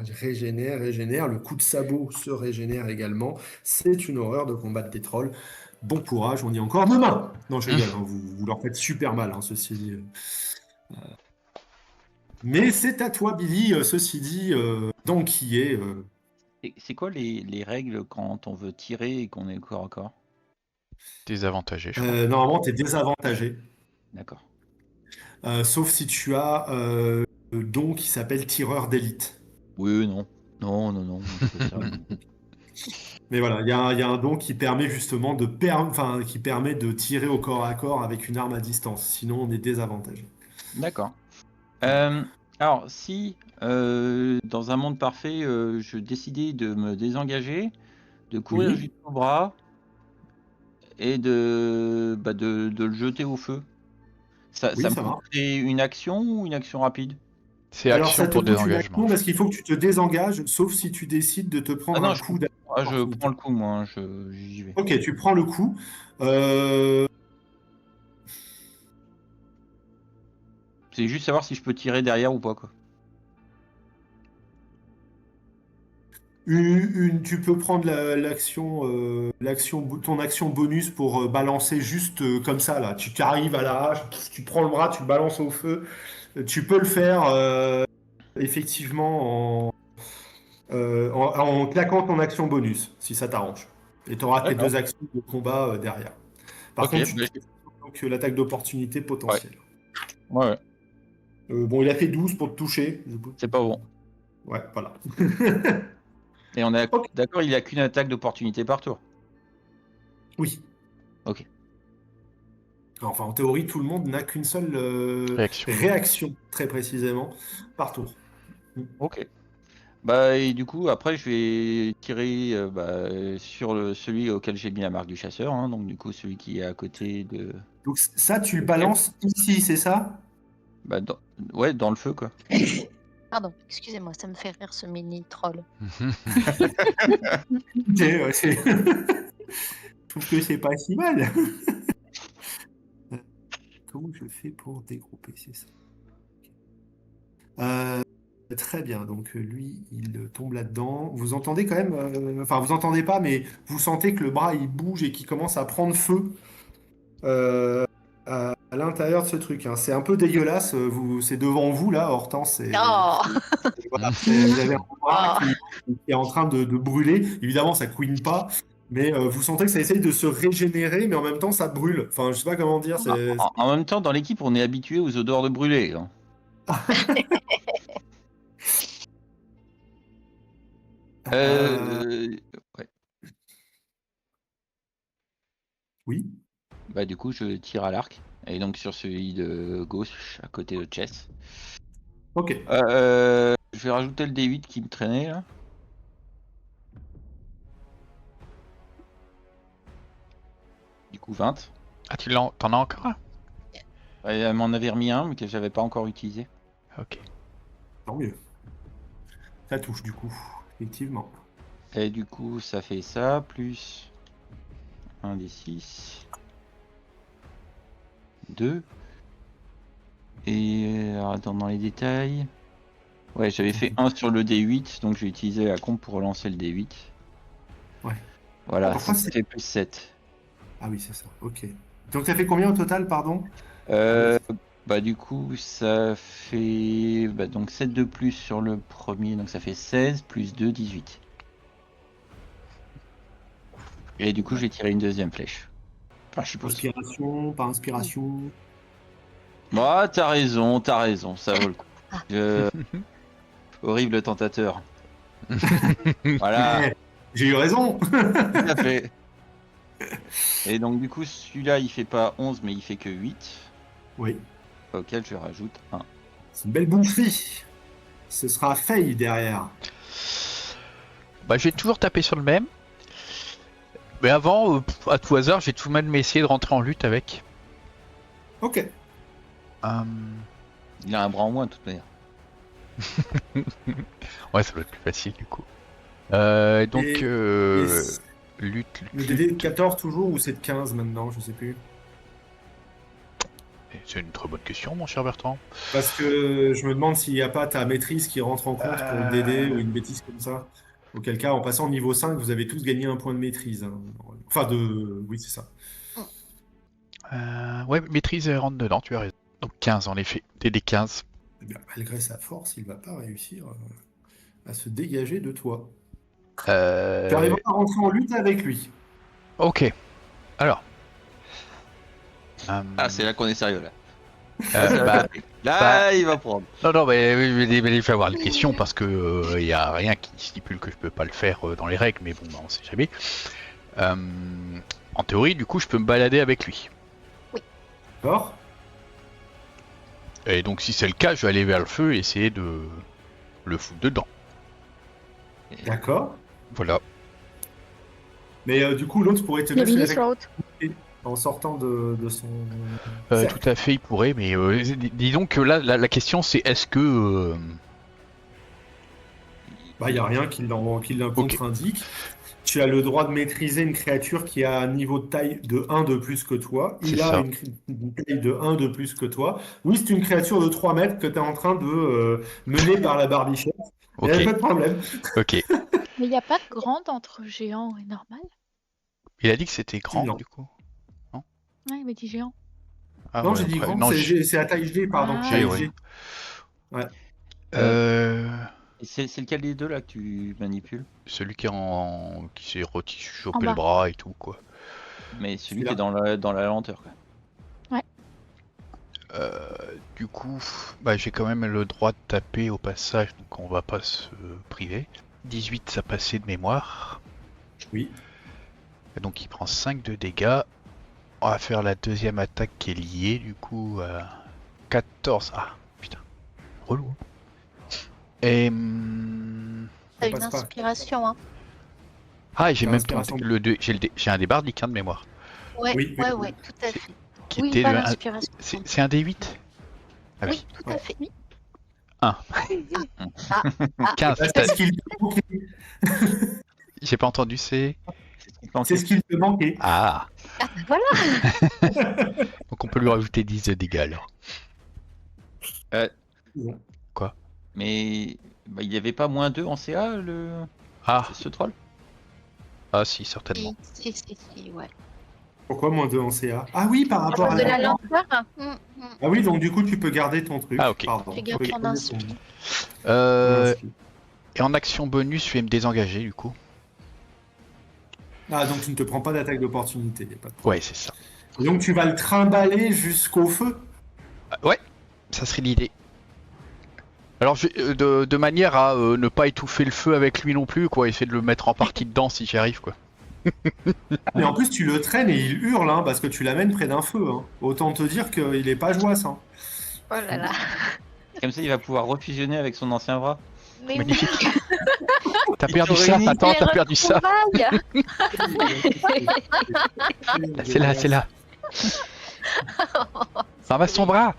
A: Le coup de sabot se régénère également. C'est une horreur de combattre des trolls. Bon courage, on y est encore demain. Non, je rigole, hein, vous leur faites super mal, hein, ceci dit. Mais c'est à toi, Billy, ceci dit, d'enquiller.
D: C'est quoi les règles quand on veut tirer et qu'on est corps à corps?
B: Désavantagé, je crois.
A: Normalement, tu es désavantagé.
D: D'accord.
A: Sauf si tu as le don qui s'appelle tireur d'élite.
D: Oui, non. Non, je fais ça.
A: Mais voilà, il y a un don qui permet justement qui permet de tirer au corps à corps avec une arme à distance. Sinon, on est désavantagé.
D: D'accord. Alors, si dans un monde parfait, je décidais de me désengager, de courir
A: Oui.
D: jusqu'au bras et de le jeter au feu, ça
A: Oui,
D: me
A: ça va.
D: coûterait une action ou une action rapide?
B: C'est
A: Alors,
B: action
A: ça te
B: pour
A: coûte une
B: désengagement.
A: action parce qu'il faut que tu te désengages, sauf si tu décides de te
D: Ah
A: prendre
D: non,
A: un
D: je
A: coup
D: prends le coup, moi, hein, j'y vais.
A: Ok, tu prends le coup. Euh,
D: C'est juste savoir si je peux tirer derrière ou pas, quoi.
A: Tu peux prendre ton action bonus pour balancer juste comme ça là. Tu arrives à l'arrache, tu prends le bras, tu le balances au feu. Tu peux le faire effectivement en claquant ton action bonus, si ça t'arrange. Et tu auras tes
D: D'accord.
A: 2 actions de combat derrière. Par
D: Ok,
A: contre, tu
D: bah,
A: donc l'attaque d'opportunité potentielle.
D: ouais,
A: Bon, il a fait 12 pour te toucher.
D: c'est pas bon.
A: Ouais, voilà.
D: Et on est
A: Ok.
D: d'accord, il n'y a qu'une attaque d'opportunité par tour.
A: Oui.
D: Ok.
A: Enfin, en théorie, tout le monde n'a qu'une seule
B: Réaction.
A: réaction, très précisément, par tour.
D: Ok. Bah, et du coup, après, je vais tirer sur celui auquel j'ai mis la marque du chasseur, hein, donc du coup, celui qui est à côté de...
A: Donc ça, tu le balances ici, c'est ça?
D: Bah, dans le feu, quoi.
C: Pardon, excusez-moi, ça me fait rire ce mini troll.
A: Je trouve que c'est pas si mal. Comment je fais pour dégrouper, c'est ça. Très bien, donc lui, il tombe là-dedans. Vous entendez quand même, enfin vous entendez pas, mais vous sentez que le bras il bouge et qu'il commence à prendre feu à l'intérieur de ce truc, hein. C'est un peu dégueulasse. C'est devant vous là, Hortense.
C: Oh
A: Voilà, vous avez un bras qui est en train de brûler. Évidemment, ça couine pas, mais vous sentez que ça essaye de se régénérer, mais en même temps, ça brûle. Enfin, je sais pas comment dire.
D: En même temps, dans l'équipe, on est habitué aux odeurs de brûlé. Hein. Ouais.
A: Oui.
D: Bah du coup, je tire à l'arc. Et donc sur celui de gauche, à côté de Chess.
A: Ok.
D: Je vais rajouter le D8 qui me traînait là. Du coup 20.
B: Ah, t'en as encore un?
D: Ouais, elle m'en avait remis un mais que j'avais pas encore utilisé.
B: Ok.
A: Tant mieux. Ça touche du coup, effectivement.
D: Et du coup ça fait ça, plus 1 des 6. 2. Et alors, attends, dans les détails. Ouais, j'avais fait 1 sur le D8, donc j'ai utilisé la combe pour relancer le D8.
A: Ouais.
D: Voilà,
A: Pourquoi
D: ça fait plus 7.
A: Ah oui, c'est ça, ok. Donc ça fait combien au total, pardon?
D: Bah du coup ça fait donc 7 de plus sur le premier, donc ça fait 16 plus 2, 18. Et du coup j'ai tiré une deuxième flèche. Enfin, je suppose.
A: Inspiration, pas inspiration.
D: Bah t'as raison, ça vaut le coup. Horrible tentateur. Voilà,
A: J'ai eu raison.
D: tout à fait. Et donc du coup celui-là il fait pas 11 mais il fait que 8.
A: Oui,
D: Auquel je rajoute 1.
A: c'est une belle boufferie. Ce sera Faye derrière.
B: Bah, je vais toujours taper sur le même. Mais avant, à tout hasard, j'ai tout de même essayé de rentrer en lutte avec.
A: Ok.
D: Il a un bras en moins de toute manière.
B: Ouais, ça doit être plus facile du coup. Donc, lutte.
A: Le DD de 14 toujours ou c'est de 15 maintenant, je sais plus.
B: C'est une très bonne question, mon cher Bertrand.
A: Parce que je me demande s'il n'y a pas ta maîtrise qui rentre en compte pour le DD ou une bêtise comme ça. Auquel cas, en passant au niveau 5, vous avez tous gagné un point de maîtrise, hein. Enfin, oui, c'est ça.
B: Ouais, maîtrise rentre dedans, tu as raison. Donc 15 en effet, DD 15.
A: Eh bien, malgré sa force, il va pas réussir à se dégager de toi. Tu
B: Euh...
A: arriveras à rentrer en lutte avec lui.
B: Ok. Alors.
D: Ah c'est là qu'on est sérieux là.
B: bah,
D: Il va prendre.
B: Non, mais il faut avoir les questions parce que il y a rien qui stipule que je peux pas le faire dans les règles, mais bon, bah, on sait jamais. En théorie, du coup, je peux me balader avec lui.
A: D'accord?
B: Et donc, si c'est le cas, je vais aller vers le feu et essayer de le foutre dedans.
A: D'accord.
B: Voilà.
A: Mais du coup, l'autre pourrait te
E: Il y a
A: mettre
E: Billy
A: avec
E: sur la route.
A: en sortant de son
B: Tout
A: cercle.
B: à fait, il pourrait, mais disons que là, la question c'est est-ce que.
A: Bah, il n'y a rien qui contre-indique. Tu as le droit de maîtriser une créature qui a un niveau de taille de 1 de plus que toi. Il
B: C'est
A: a
B: ça.
A: une taille de 1 de plus que toi. Oui, c'est une créature de 3 mètres que tu es en train de mener par la barbichette. Il n'y a
B: Ok,
A: pas de problème.
B: ok.
E: Mais il n'y a pas de grande entre géant et normal.
B: Il a dit que c'était grand,
A: Non.
B: du coup.
E: Ouais, il m'a dit géant.
B: Ah,
A: Non,
B: ouais,
A: j'ai dit
B: après-
A: grand,
B: non,
A: c'est à taille G, pardon.
E: Ah.
A: Taille
B: ouais.
A: G. Ouais.
D: Et c'est lequel des deux là que tu manipules?
B: Celui qui s'est chopé
E: En
B: le
E: bas.
B: bras et tout, quoi.
D: Mais celui
A: Celui-là.
D: qui est dans la lenteur quoi.
B: Du coup, bah, j'ai quand même le droit de taper au passage, donc on va pas se priver. 18, ça passait de mémoire.
A: Oui.
B: Et donc il prend 5 de dégâts. On va faire la deuxième attaque qui est liée, du coup, 14. Ah, putain. Relou. Et...
C: T'as
A: Ça
C: une
A: passe pas.
C: inspiration, hein.
B: Ah, et j'ai
A: T'as
B: même
A: l'inspiration.
B: j'ai un dé bardique, hein, de mémoire.
C: Ouais,
A: Oui,
C: ouais,
A: oui.
C: ouais, tout à fait.
B: Qui
E: Oui,
B: était
E: pas
B: le-
E: l'inspiration.
B: c'est un D8. Ah oui.
C: Oui, tout à fait.
B: 1. 15.
A: C'est ce qu'il te manquait.
B: J'ai pas entendu, c'est.
A: C'est ce qu'il te manquait.
B: Ah.
C: Ah, voilà.
B: Donc on peut lui rajouter 10 de dégâts alors.
D: Mais bah, il n'y avait pas moins 2 en CA,
B: Ah,
D: ce troll?
B: ah si, certainement.
C: Si, ouais.
A: Pourquoi moins 2 en CA? Ah oui, par
C: À
A: rapport
C: cause
A: à
C: de la
A: la...
C: lenteur.
A: Ah oui, donc du coup, tu peux garder ton truc.
B: Ah, ok.
A: Pardon.
C: Tu gardes
A: peux
C: ton
A: garder
C: inspi.
B: Et en action bonus, je vais me désengager du coup.
A: Ah, donc tu ne te prends pas d'attaque d'opportunité. Y a pas de problème.
B: Ouais, c'est ça.
A: Et donc tu vas le trimballer jusqu'au feu.
B: Ouais, ça serait l'idée. Alors de manière à ne pas étouffer le feu avec lui non plus, quoi. Essayer de le mettre en partie dedans si j'y arrive, quoi.
A: Mais en plus, tu le traînes et il hurle, hein, parce que tu l'amènes près d'un feu. Hein. Autant te dire qu'il est pas joyeux, hein.
C: Oh là là.
D: Comme ça, il va pouvoir refusionner avec son ancien bras.
C: Mais
B: Magnifique. T'as
D: Il
B: perdu
D: te
B: ça,
D: réunit.
B: attends, t'as perdu ça.
C: retrouvailles.
B: C'est là, c'est là. Ramasse son bras.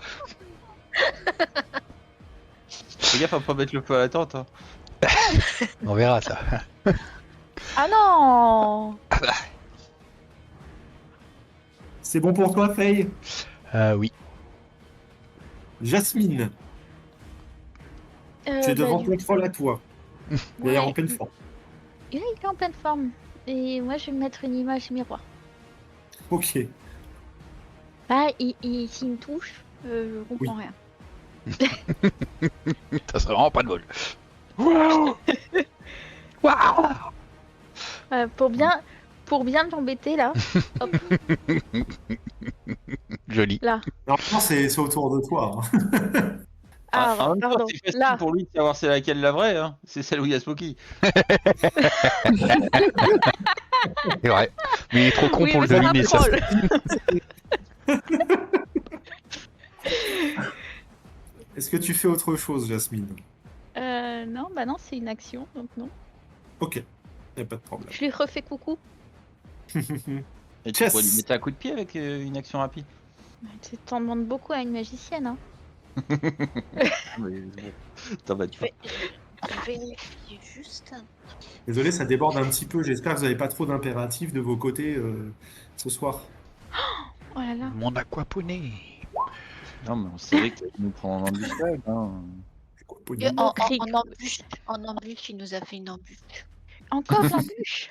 D: Fais gaffe à pas mettre le feu à la tente. Hein.
B: On verra ça.
E: Ah non.
A: C'est bon pour toi, Faye?
B: Oui.
A: Jasmine, tu es devant
E: du
A: ton troll à toi. Il est
E: Ouais.
A: en pleine forme.
E: Il est en pleine forme. Et moi, je vais mettre une image miroir.
A: Ok.
E: Là, s'il me touche, je comprends rien.
B: Ça serait vraiment pas de bol. Waouh. Waouh.
E: Pour bien l'embêter, là. Hop,
B: Joli.
E: là.
A: Normalement, c'est autour de toi. Hein.
E: Ah,
D: en même temps,
E: pardon.
D: c'est facile
E: Là.
D: pour lui de savoir c'est laquelle la vraie. Hein. C'est celle où il y a Smokey.
B: C'est vrai. Mais il est trop con
E: Oui,
B: pour le
E: mais c'est un
B: deviner, ça.
E: troll.
A: Est-ce que tu fais autre chose, Jasmine?
E: Non, bah non, c'est une action, donc non.
A: Ok. Y a pas de problème.
E: Je lui refais coucou.
D: Et tu
A: Chess.
D: pourrais lui mettre un coup de pied avec une action rapide.
E: T'en demandes beaucoup à une magicienne, hein.
D: Mais bon, t'en vas
C: Je vais vérifier juste.
A: Désolé, ça déborde un petit peu. J'espère que vous n'avez pas trop d'impératifs de vos côtés ce soir.
E: Oh là là.
B: Mon aquaponé.
D: Non, mais on savait que tu nous prendre en embuscade. Hein.
C: En embûche, il nous a fait une embûche.
E: Encore l'embûche.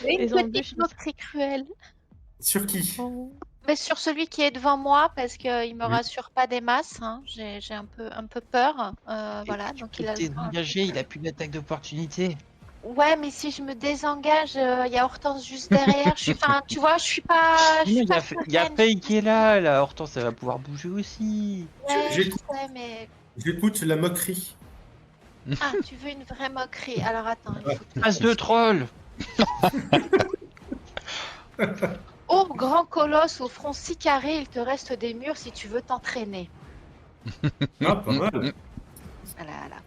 C: Une
E: Les embûches,
C: petite moquerie cruelle.
A: Sur qui?
C: Mais sur celui qui est devant moi, parce qu'il me rassure pas des masses, hein. J'ai un peu peur. Voilà, donc il a.
D: Désengagé, il a plus d'attaque d'opportunité.
C: Ouais, mais si je me désengage, il y a Hortense juste derrière. Enfin, tu vois, je suis pas.
D: Il y a Faye qui est là. Hortense, elle va pouvoir bouger aussi.
C: Ouais,
A: J'ai-
C: je sais, mais.
A: J'écoute la moquerie.
C: Ah, tu veux une vraie moquerie? Alors attends. Il faut que-
D: Passe de troll.
C: Oh, grand colosse au front si carré, il te reste des murs si tu veux t'entraîner.
A: Ah, pas mal.
C: Voilà.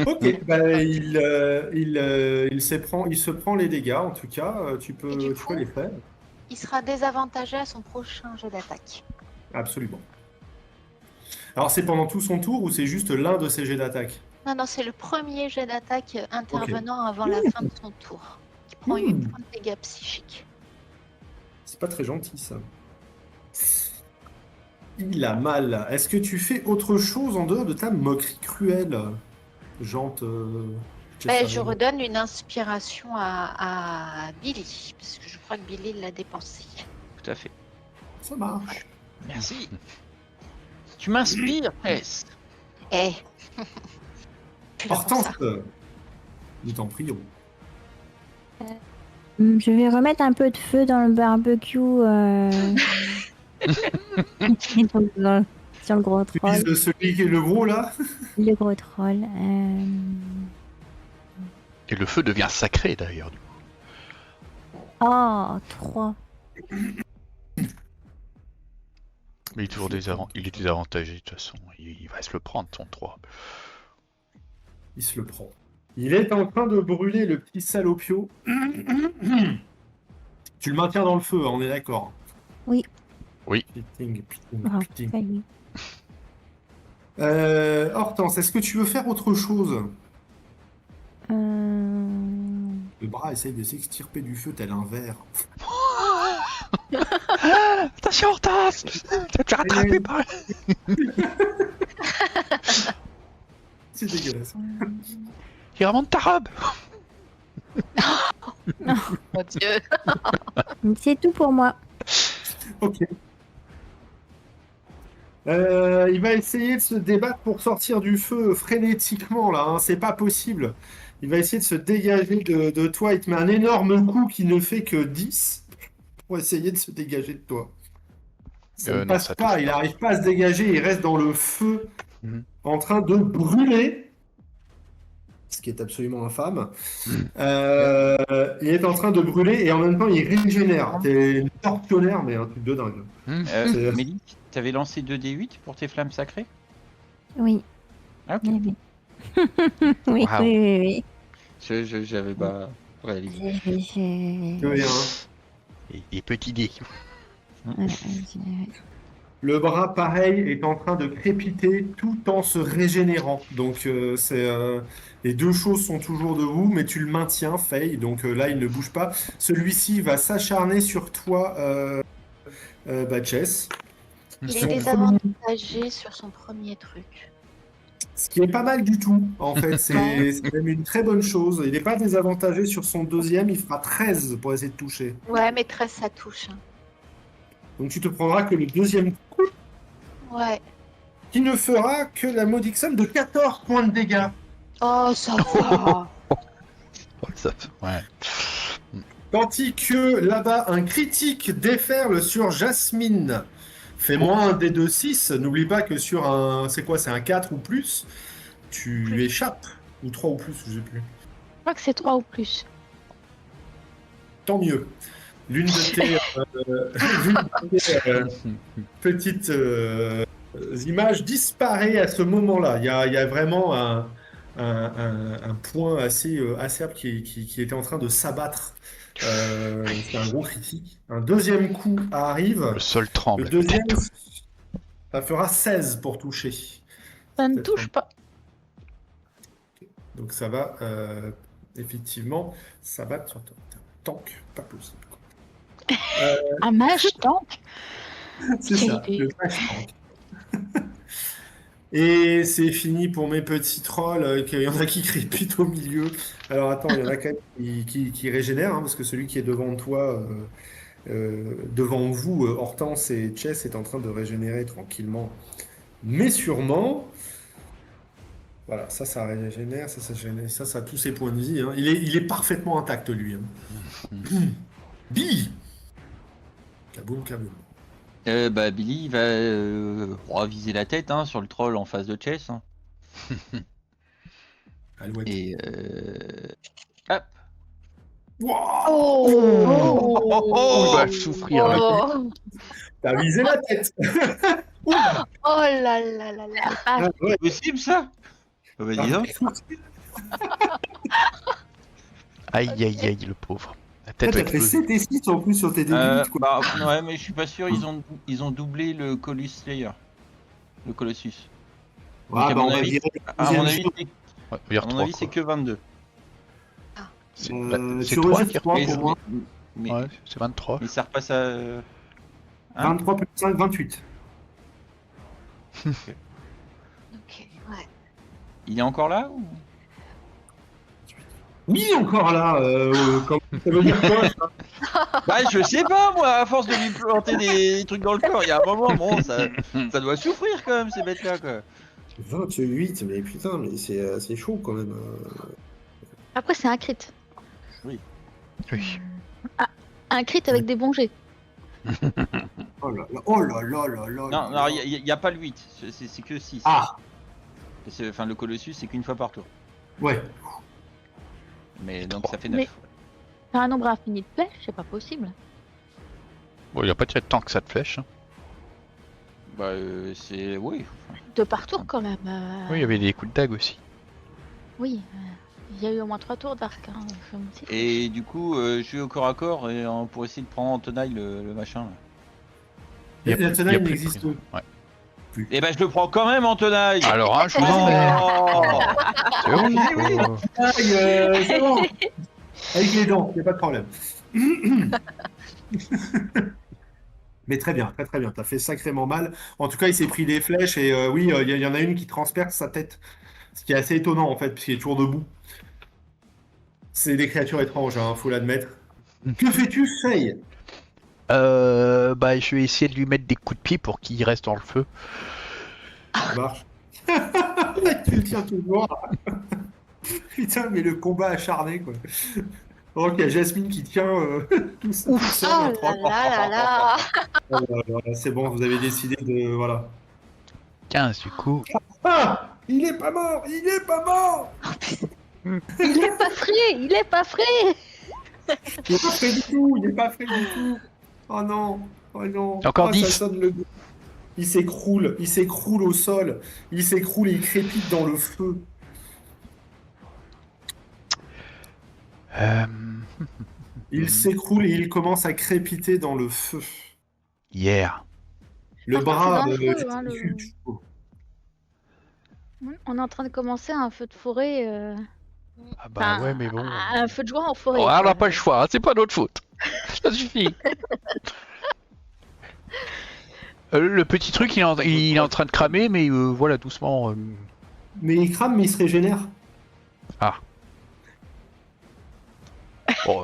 A: Ok, bah, il se prend les dégâts, en tout cas. Tu
C: Et
A: peux,
C: du
A: tu
C: coup
A: peux les faire.
C: Il sera désavantagé à son prochain jet d'attaque.
A: Absolument. Alors, c'est pendant tout son tour ou c'est juste l'un de ses jets d'attaque?
C: Non, c'est le premier jet d'attaque intervenant avant la fin de son tour. Qui prend 8 points de dégâts psychiques.
A: C'est pas très gentil, ça. Il a mal. Est-ce que tu fais autre chose en dehors de ta moquerie cruelle, Jante
C: Je redonne une inspiration à Billy, parce que je crois que Billy l'a dépensé.
D: Tout à fait.
A: Ça marche.
D: Merci. Tu m'inspires, S.
C: Eh Tu l'as pour
A: Hortense,
C: ça.
A: nous t'en prions.
F: Je vais remettre un peu de feu dans le barbecue. Sur le gros
A: Tu
F: troll.
A: vises celui qui est le gros, là?
F: Le gros troll.
B: Et le feu devient sacré d'ailleurs.
F: Oh, 3.
B: Mais il est toujours il est désavantagé de toute façon. Il va se le prendre son 3.
A: Il se le prend. Il est en train de brûler le petit salopio. Tu le maintiens dans le feu, hein, on est d'accord.
F: Oui.
B: Oui.
A: Putain.
F: Oh, ça y est.
A: Hortense, est-ce que tu veux faire autre chose?
F: Euh,
A: Le bras essaye de s'extirper du feu tel un ver.
B: Attention, Hortense! Tu vas te faire attraper par...
A: C'est dégueulasse.
B: Il remonte ta robe!
C: Mon Dieu.
F: C'est tout pour moi.
A: Ok. Il va essayer de se débattre pour sortir du feu frénétiquement là, hein. C'est pas possible. Il va essayer de se dégager de toi. Il te met un énorme coup qui ne fait que 10 pour essayer de se dégager de toi. Ça ne
B: Non,
A: passe
B: ça
A: pas,
B: touche
A: il
B: pas.
A: n'arrive pas à se dégager, il reste dans le feu
B: Mhm.
A: en train de brûler, ce qui est absolument infâme. Il est en train de brûler et en même temps il régénère. T'es une tortionnaire, mais un truc de dingue. C'est-
D: Mélie, t'avais lancé 2d8 pour tes flammes sacrées?
F: Oui.
D: Ah, ok.
F: Oui, oui. Oui,
B: Waouh.
F: oui,
D: J'avais pas réalisé.
F: oui, oui.
A: Que rien.
B: Et petit dé.
A: Le bras, pareil, est en train de crépiter tout en se régénérant. Donc, les deux choses sont toujours debout, mais tu le maintiens, Faye. Donc là, il ne bouge pas. Celui-ci va s'acharner sur toi, Chess.
C: Il est
A: Son
C: désavantagé sur son premier truc.
A: Ce qui est pas mal du tout, en fait. C'est même une très bonne chose. Il n'est pas désavantagé sur son deuxième. Il fera 13 pour essayer de toucher.
C: Ouais, mais 13, ça touche. Hein.
A: Donc, tu te prendras que le deuxième coup,
C: Ouais.
A: qui ne fera que la modique somme de 14 points de dégâts.
C: Oh, ça va.
B: Ouais.
A: Tandis que là-bas, un critique déferle sur Jasmine. Fais moins un D2-6. N'oublie pas que sur un. C'est quoi? C'est un 4 ou plus. Tu
C: Plus.
A: échappes. Ou 3 ou plus, je sais plus.
E: Je crois que c'est 3 ou plus.
A: Tant mieux. L'une de tes, l'une de tes, petites images disparaît à ce moment-là. Il y a vraiment un point assez acerbe qui était en train de s'abattre. C'est un gros critique. Un deuxième coup arrive.
B: Le sol
A: Le
B: tremble.
A: deuxième, ça fera 16 pour toucher.
E: Ça ne
A: Peut-être
E: touche pas.
A: Donc ça va, effectivement, s'abattre sur ton tank. Pas possible.
E: Un mage tank.
A: C'est ça,
E: Quelle idée.
A: le mage tank. Et c'est fini pour mes petits trolls. Il y en a qui crépitent au milieu. Alors attends, il y en a quand même qui régénèrent, hein, parce que celui qui est devant toi, devant vous, Hortense et Chess, est en train de régénérer tranquillement, mais sûrement. Voilà, ça régénère, ça a tous ses points de vie. Hein. Il est parfaitement intact, lui. Hein. Billy! Kaboum, kaboum.
D: Billy il va viser la tête hein, sur le troll en face de Chess. Hein.
A: Alouette.
D: Et hop.
A: Wouah!
B: Oh, il va souffrir.
C: Oh.
A: T'as visé la tête!
C: Oh là là là là.
A: Ah, ouais.
D: C'est possible ça? Bah dis donc.
B: Aïe, aïe, aïe, le pauvre. La
A: Là,
B: tête va
A: t'as fait
B: exploser.
A: 7 et 6 en plus sur tes débuts, quoi.
D: Ouais, mais je suis pas sûr, ils ont doublé le Colossus Slayer. Le Colossus.
A: Ouais,
D: donc, à
A: bah,
D: mon
A: on va
D: avis-
A: virer
D: À
A: deuxième
D: mon avis,
A: chose.
B: Ouais, il y a
D: à mon
B: trois,
D: avis,
B: quoi.
D: c'est que 22.
B: C'est
A: Tu
B: trois
A: retires
B: qui
A: 3
D: Mais,
A: pour moi.
D: mais,
B: Ouais, c'est 23.
D: mais ça repasse à. Hein
A: 23 plus 5, 28.
C: Ok, ouais.
D: Il est encore là ou...
A: Oui, encore là. Ça veut dire quoi, ça?
D: Bah je sais pas moi, à force de lui planter des trucs dans le corps, il y a un moment, bon, ça doit souffrir quand même ces bêtes là quoi.
A: 28, mais putain, mais c'est chaud quand même.
E: Après, c'est un crit.
B: Oui.
E: Un crit avec des bons jets.
A: Oh là là, oh là là là là.
D: Non, non, il y a pas le 8, c'est que 6.
A: Ah,
D: Enfin le Colossus c'est qu'une fois par tour.
A: ouais.
D: Mais donc ça fait
E: Mais-
D: 9.
E: T'as un nombre infini de flèches, c'est pas possible.
B: Bon, il n'y a pas tiré tant que ça de flèche. Hein.
D: Bah c'est... Oui.
E: De par tour quand même.
B: Oui, il y avait des coups de dague aussi.
E: Oui, il y a eu au moins 3 tours d'arc. Hein, je me dis.
D: Et du coup je suis au corps à corps et, pour essayer de prendre en tenaille le machin là.
A: La
B: Il y a
A: tenaille
B: plus de
A: n'existe
B: prime. Ouais.
A: plus.
D: Eh ben je le prends quand même en tenaille.
B: Alors, hein, je vous
D: Oh.
B: C'est bon,
D: Oui, oui.
A: C'est bon. Avec les dents, il n'y a pas de problème. Mais très bien, très très bien. T'as fait sacrément mal. En tout cas, il s'est pris des flèches et oui, il y en a une qui transperce sa tête. Ce qui est assez étonnant en fait, puisqu'il est toujours debout. C'est des créatures étranges, hein, faut l'admettre. Que fais-tu, Faye?
B: Bah, je vais essayer de lui mettre des coups de pied pour qu'il reste dans le feu.
A: Ça marche. Tu le tiens toujours. Putain, mais le combat acharné, quoi. Donc, il y a Jasmine qui tient tout ça.
C: Oh
A: tout seul,
C: là là là là.
A: Voilà, c'est bon, vous avez décidé de... Voilà.
B: 15 du coup.
A: Ah! Il est pas mort! Il est pas mort!
E: Il est pas frais, il est pas frais.
A: Il est pas frais du tout! Il est pas frais du tout! Oh non! Oh non!
B: Encore
A: Ah,
B: 10.
A: ça sonne le... Il s'écroule au sol. Il s'écroule et il crépite dans le feu. Il s'écroule et il commence à crépiter dans le feu.
B: Hier.
A: Le
E: Par contre,
A: bras
E: c'est
A: de...
E: dangereux, hein, On est en train de commencer un feu de forêt.
B: Ah bah ouais, mais bon.
E: Un feu de joie en forêt.
B: Oh, on
E: quoi.
B: n'a pas le choix, hein, c'est pas notre faute. Ça suffit. Le petit truc, il est en train de cramer, mais voilà, doucement.
A: Mais il crame, mais il se régénère.
B: Bon,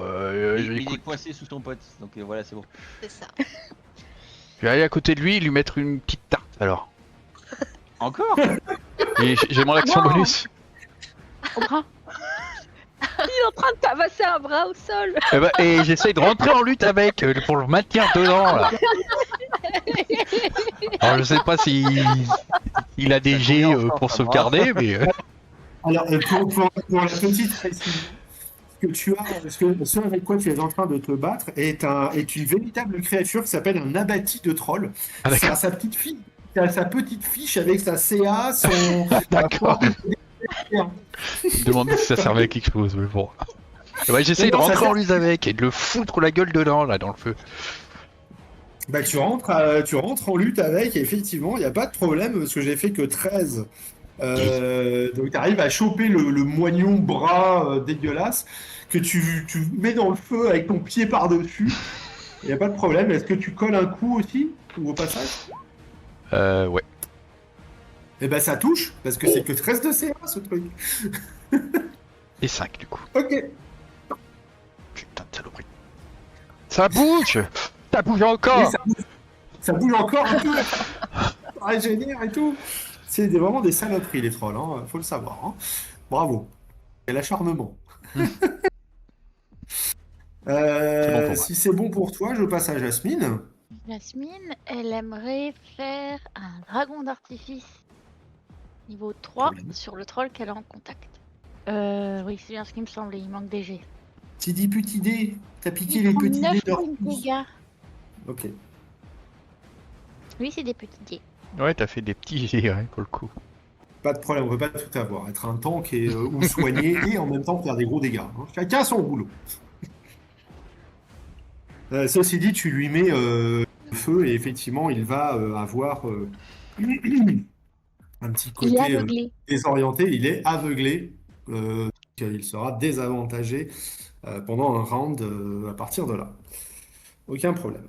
D: Il est
B: écoute,
D: coincé sous son pote, donc voilà, c'est bon.
C: C'est ça.
B: je vais aller à côté de lui et lui mettre une petite tarte alors.
D: Encore?
B: Et j'ai mon action
E: Non.
B: bonus.
E: Au bras. Il est en train de tabasser un bras au sol.
B: Et j'essaye de rentrer en lutte avec pour le maintenir dedans là. Alors je sais pas si il a des jets pour sauvegarder, mais
A: Alors, pour la petite précision, ce que tu as, ce avec quoi tu es en train de te battre est une véritable créature qui s'appelle un abattis de troll.
B: Ah, d'accord.
A: Ça a sa petite fiche, sa petite fiche avec sa CA, son.
B: D'accord. Je me demandais si ça servait à quelque chose, mais bon. Ouais, j'essaye de
A: Non, ça
B: rentrer en
A: sert-
B: lutte avec et de le foutre la gueule dedans là dans le feu.
A: Bah, tu rentres en lutte avec, et effectivement, il n'y a pas de problème, parce que j'ai fait que 13. Donc tu arrives à choper le moignon bras dégueulasse que tu mets dans le feu avec ton pied par-dessus. Il n'y a pas de problème. Est-ce que tu colles un coup aussi, ou au passage?
B: Ouais.
A: Eh ben ça touche, parce que c'est que 13 de CA ce truc.
B: Et 5 du coup.
A: Ok.
B: Putain de saloperie. Ça bouge. Ça bouge
A: Oui,
B: encore.
A: ça bouge encore un peu. Ça régénère et tout. C'est vraiment des saloperies les trolls, hein. Faut le savoir. Hein. Bravo. Et l'acharnement.
B: C'est bon pour moi.
A: Si c'est bon pour toi, je passe à Jasmine.
E: Jasmine, elle aimerait faire un dragon d'artifice niveau 3 sur le troll qu'elle a en contact. Oui, c'est bien ce qui me semblait, il manque des jets.
A: Petit dit petit dé. T'as piqué
E: Il
A: les
E: prend
A: petits
E: 9
A: dés
E: points
A: d'Orcus.
E: de dégâts.
A: Ok.
E: Oui, c'est des petits dés.
B: Ouais, t'as fait des petits jets ouais, pour le coup.
A: Pas de problème, on peut pas tout avoir. Être un tank et, ou soigner et en même temps faire des gros dégâts. Hein. Chacun son boulot. Ceci dit, tu lui mets le feu et effectivement, il va avoir un petit
E: Il est
A: côté
E: aveuglé.
A: désorienté. Il est aveuglé. Il sera désavantagé pendant un round à partir de là. Aucun problème.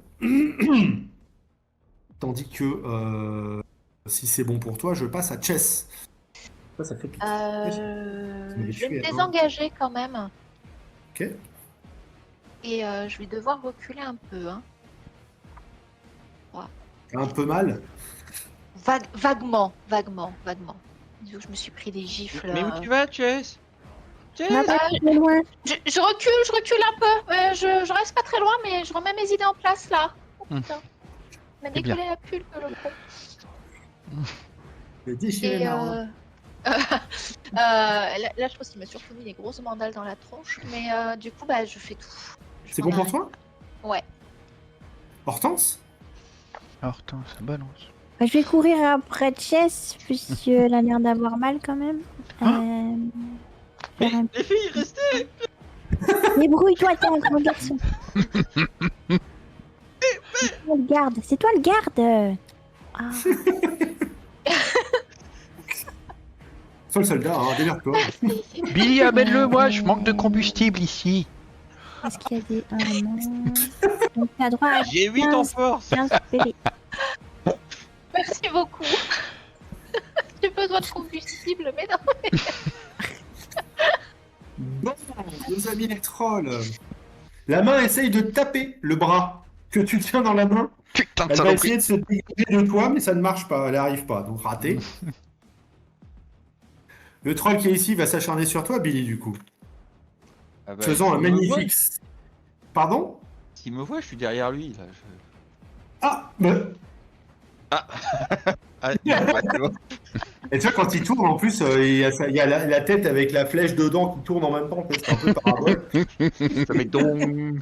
A: Tandis que si c'est bon pour toi, je passe à Chess. Ça fait pitié.
C: Je vais me désengager quand même.
A: Ok.
C: Et je vais devoir reculer un peu. Hein.
A: T'as un peu mal.
C: Vaguement. Disons que je me suis pris des gifles.
D: Mais où tu vas, Chess? Chess?
F: Non, pas trop loin.
C: Je recule un peu. Je reste pas très loin, mais je remets mes idées en place là. Oh, putain. On m'a
B: C'est bien.
C: décollé la pulpe, le con.
A: Mais déchiré
C: Et
A: marrant.
C: là, je pense qu'il m'a surtout mis des grosses mandales dans la tronche. Mais du coup, bah, je fais tout. Je
A: C'est
C: m'en
A: bon pour
C: arrête.
A: toi?
C: Ouais.
A: Hortense?
B: Alors, attends, ça balance.
F: Bah, je vais courir après Chess, puisqu'elle a l'air d'avoir mal quand même. Faire un-
D: Les filles, restez!
F: Débrouille-toi, t'es un grand garçon. C'est toi le garde, c'est toi le garde. Ah.
A: Sois le soldat, hein, démerde-toi.
B: Billy, amène-le, moi, je manque de combustible ici.
F: Est-ce qu'il y a des armes? Donc à droite,
D: J'ai 8 en
F: 15,
D: force.
F: 15 PV.
C: Merci beaucoup. J'ai besoin de combustible, mais non.
A: Bon, nos amis les trolls. La main essaye de taper le bras que tu tiens dans la main.
B: Putain de
A: Elle va
B: saloperie.
A: essayer de se dégager de toi, mais ça ne marche pas. Elle n'arrive pas, donc raté. Le troll qui est ici va s'acharner sur toi, Billy, du coup.
D: Ah bah,
A: Faisant un
D: s'il me voit-
A: magnifique... Pardon?
D: S'il me voit, je suis derrière lui. Là.
A: Ah, mais...
D: Ah, bah, c'est bon.
A: Et tu vois, quand il tourne, en plus, il y a, il y a la tête avec la flèche dedans qui tourne en même temps. C'est un peu parabole.
B: Ça fait donc.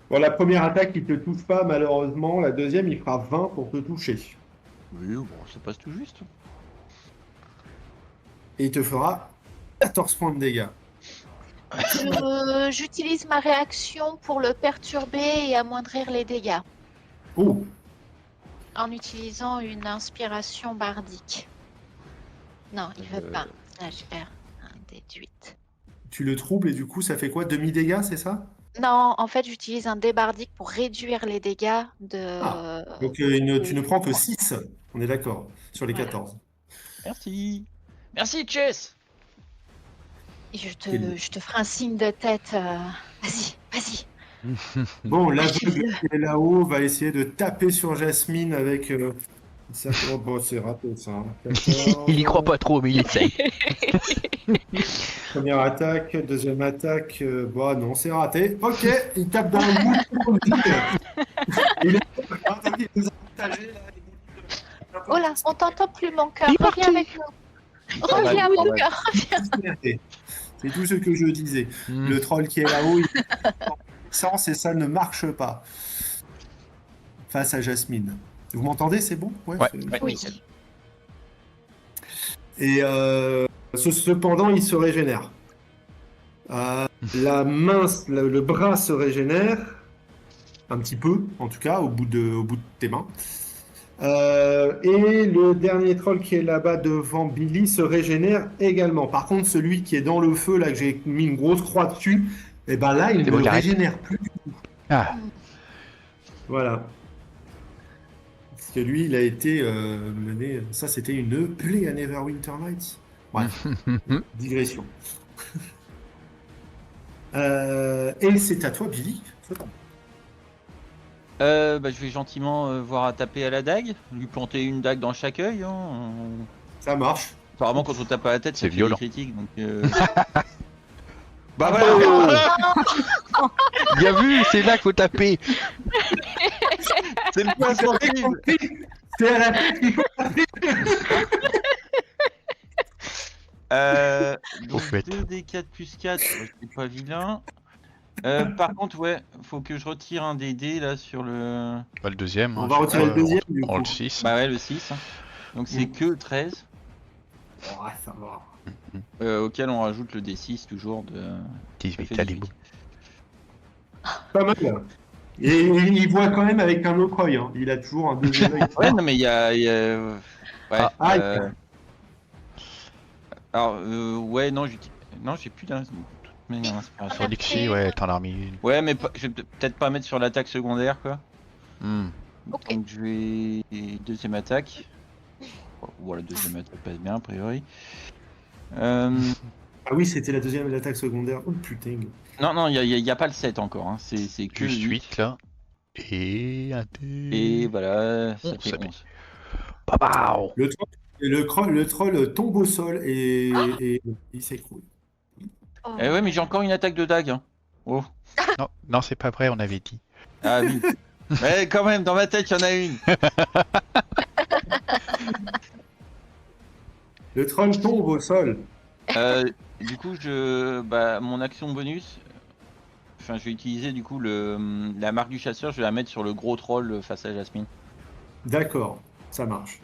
A: Bon, la première attaque, il te touche pas, malheureusement. La deuxième, il fera 20 pour te toucher.
D: Oui, bon, ça passe tout juste.
A: Et il te fera 14 points de dégâts.
C: J'utilise ma réaction pour le perturber et amoindrir les dégâts
A: Oh,
C: en utilisant une inspiration bardique. Non, il veut pas. Là, je vais faire un déduite.
A: tu le troubles et du coup, ça fait quoi? Demi-dégâts, c'est ça?
C: Non, en fait, j'utilise un dé bardique pour réduire les dégâts de.
A: Ah, Donc, tu ne prends que 6. On est d'accord, sur les
C: Voilà.
A: 14.
D: Merci. Merci, Chess.
C: Je te ferai un signe de tête. Vas-y, vas-y.
A: Bon, l'aveugle qui est là-haut va essayer de taper sur Jasmine avec... ça, oh, bon, c'est raté, ça. Hein. 14.
B: Il y croit pas trop, mais il essaye.
A: Première attaque, deuxième attaque, bon non, c'est raté. Ok, il tape dans le bout. Il est il nous a partagé, là, les bouts de-
C: Oh là, on t'entend plus, mon cœur.
B: Il est
C: Reviens
B: parti.
C: avec nous.
D: Ça va,
C: Reviens,
D: ça
C: mon
D: va.
C: cœur. Reviens.
A: C'est tout ce que je disais. Le troll qui est là-haut, il est en puissance et ça ne marche pas. Face à Jasmine. Vous m'entendez, c'est bon?
B: Ouais.
A: c'est-
C: Oui.
A: Et cependant, il se régénère. La main, le bras se régénère. Un petit peu, en tout cas, au bout de tes mains. Et le dernier troll qui est là-bas devant Billy se régénère également. Par contre, celui qui est dans le feu, là, que j'ai mis une grosse croix dessus, et ben là, il
B: C'est
A: ne
B: bon, il arrête.
A: régénère plus.
B: Ah,
A: Voilà. Parce que lui, il a été mené. Ça, c'était une plaie à Neverwinter Nights. Bref, digression. Et c'est à toi, Billy.
D: Bah, je vais gentiment voir à taper à la dague, lui planter une dague dans chaque œil. Hein.
A: Ça marche.
D: Apparemment, quand on tape à la tête,
B: C'est
D: ça fait
B: violent.
D: des critiques. Donc, bah voilà,
B: bien vu, c'est là qu'il faut taper.
D: c'est le point sportif.
A: C'est à la tête qu'il faut taper.
D: Donc
B: faites.
D: 2d4 plus 4, c'est pas vilain. Par contre, ouais, faut que je retire un des dés là sur le.
B: Pas le deuxième.
A: On
B: hein,
A: va
B: je-
A: retirer le deuxième, du
B: On
A: coup.
B: le 6.
D: Bah ouais, le 6. hein. Donc c'est que 13,
A: Ouais, ça va.
D: auquel on rajoute le D6 toujours de. Ça
B: 18,
D: fait
B: allez,
D: 18.
B: boum.
A: Pas mal. Et il voit quand même avec un autre œil. Hein. Il a toujours un deuxième œil.
D: Ouais, non, mais il y a. Ouais.
A: Ah,
D: Alors, ouais, non, j'ai plus d'un. d'inspiration.
B: Sur Lixi, ouais, t'en as remis une.
D: Ouais, mais je vais peut-être pas mettre sur l'attaque secondaire, quoi.
B: Hmm.
C: Ok.
D: Donc je vais. Deuxième attaque. Voilà, deuxième attaque passe bien, a priori.
A: Ah oui, c'était la deuxième l'attaque secondaire. Oh putain.
D: Non, il y a pas le 7 encore. Hein. C'est que
B: Juste
D: le
B: 8 là. Et un
D: Et voilà, ça
B: Oh,
D: fait
B: ça met.
D: 11.
B: Babao.
A: Le troll tombe au sol et il s'écroule.
C: Oh.
D: Eh ouais, mais j'ai encore une attaque de dague. Hein. Oh.
B: Non, non, c'est pas vrai, on avait dit.
D: Ah oui. Mais quand même, dans ma tête, il y en a une.
A: Le troll tombe au sol.
D: Du coup, mon action bonus, enfin, je vais utiliser du coup la marque du chasseur, je vais la mettre sur le gros troll face à Jasmine.
A: D'accord, ça marche.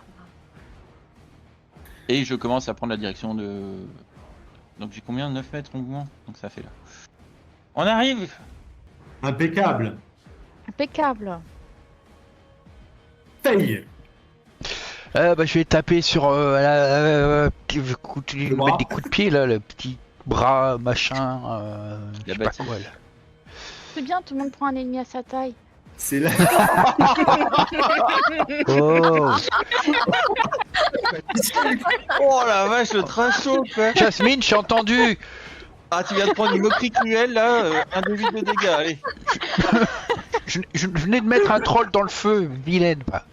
D: Et je commence à prendre la direction de. Donc j'ai combien? 9 mètres en mouvement? Donc ça fait là. On arrive!
A: Impeccable.
E: Impeccable.
A: Taille.
B: Bah, je vais taper sur coup tu lui
A: Le
B: mets
A: bras.
B: des coups de pied là, le petit bras machin. Je sais pas
D: bâtisse.
B: quoi là.
E: C'est bien, tout le monde prend un ennemi à sa taille.
A: C'est là.
B: Oh
D: Oh la vache, le trash talk, quoi.
B: Jasmine, j'ai entendu.
D: Ah, tu viens de prendre une moquerie cruelle là, un de 8 de dégâts, allez.
B: Je venais de mettre un troll dans le feu, vilaine va.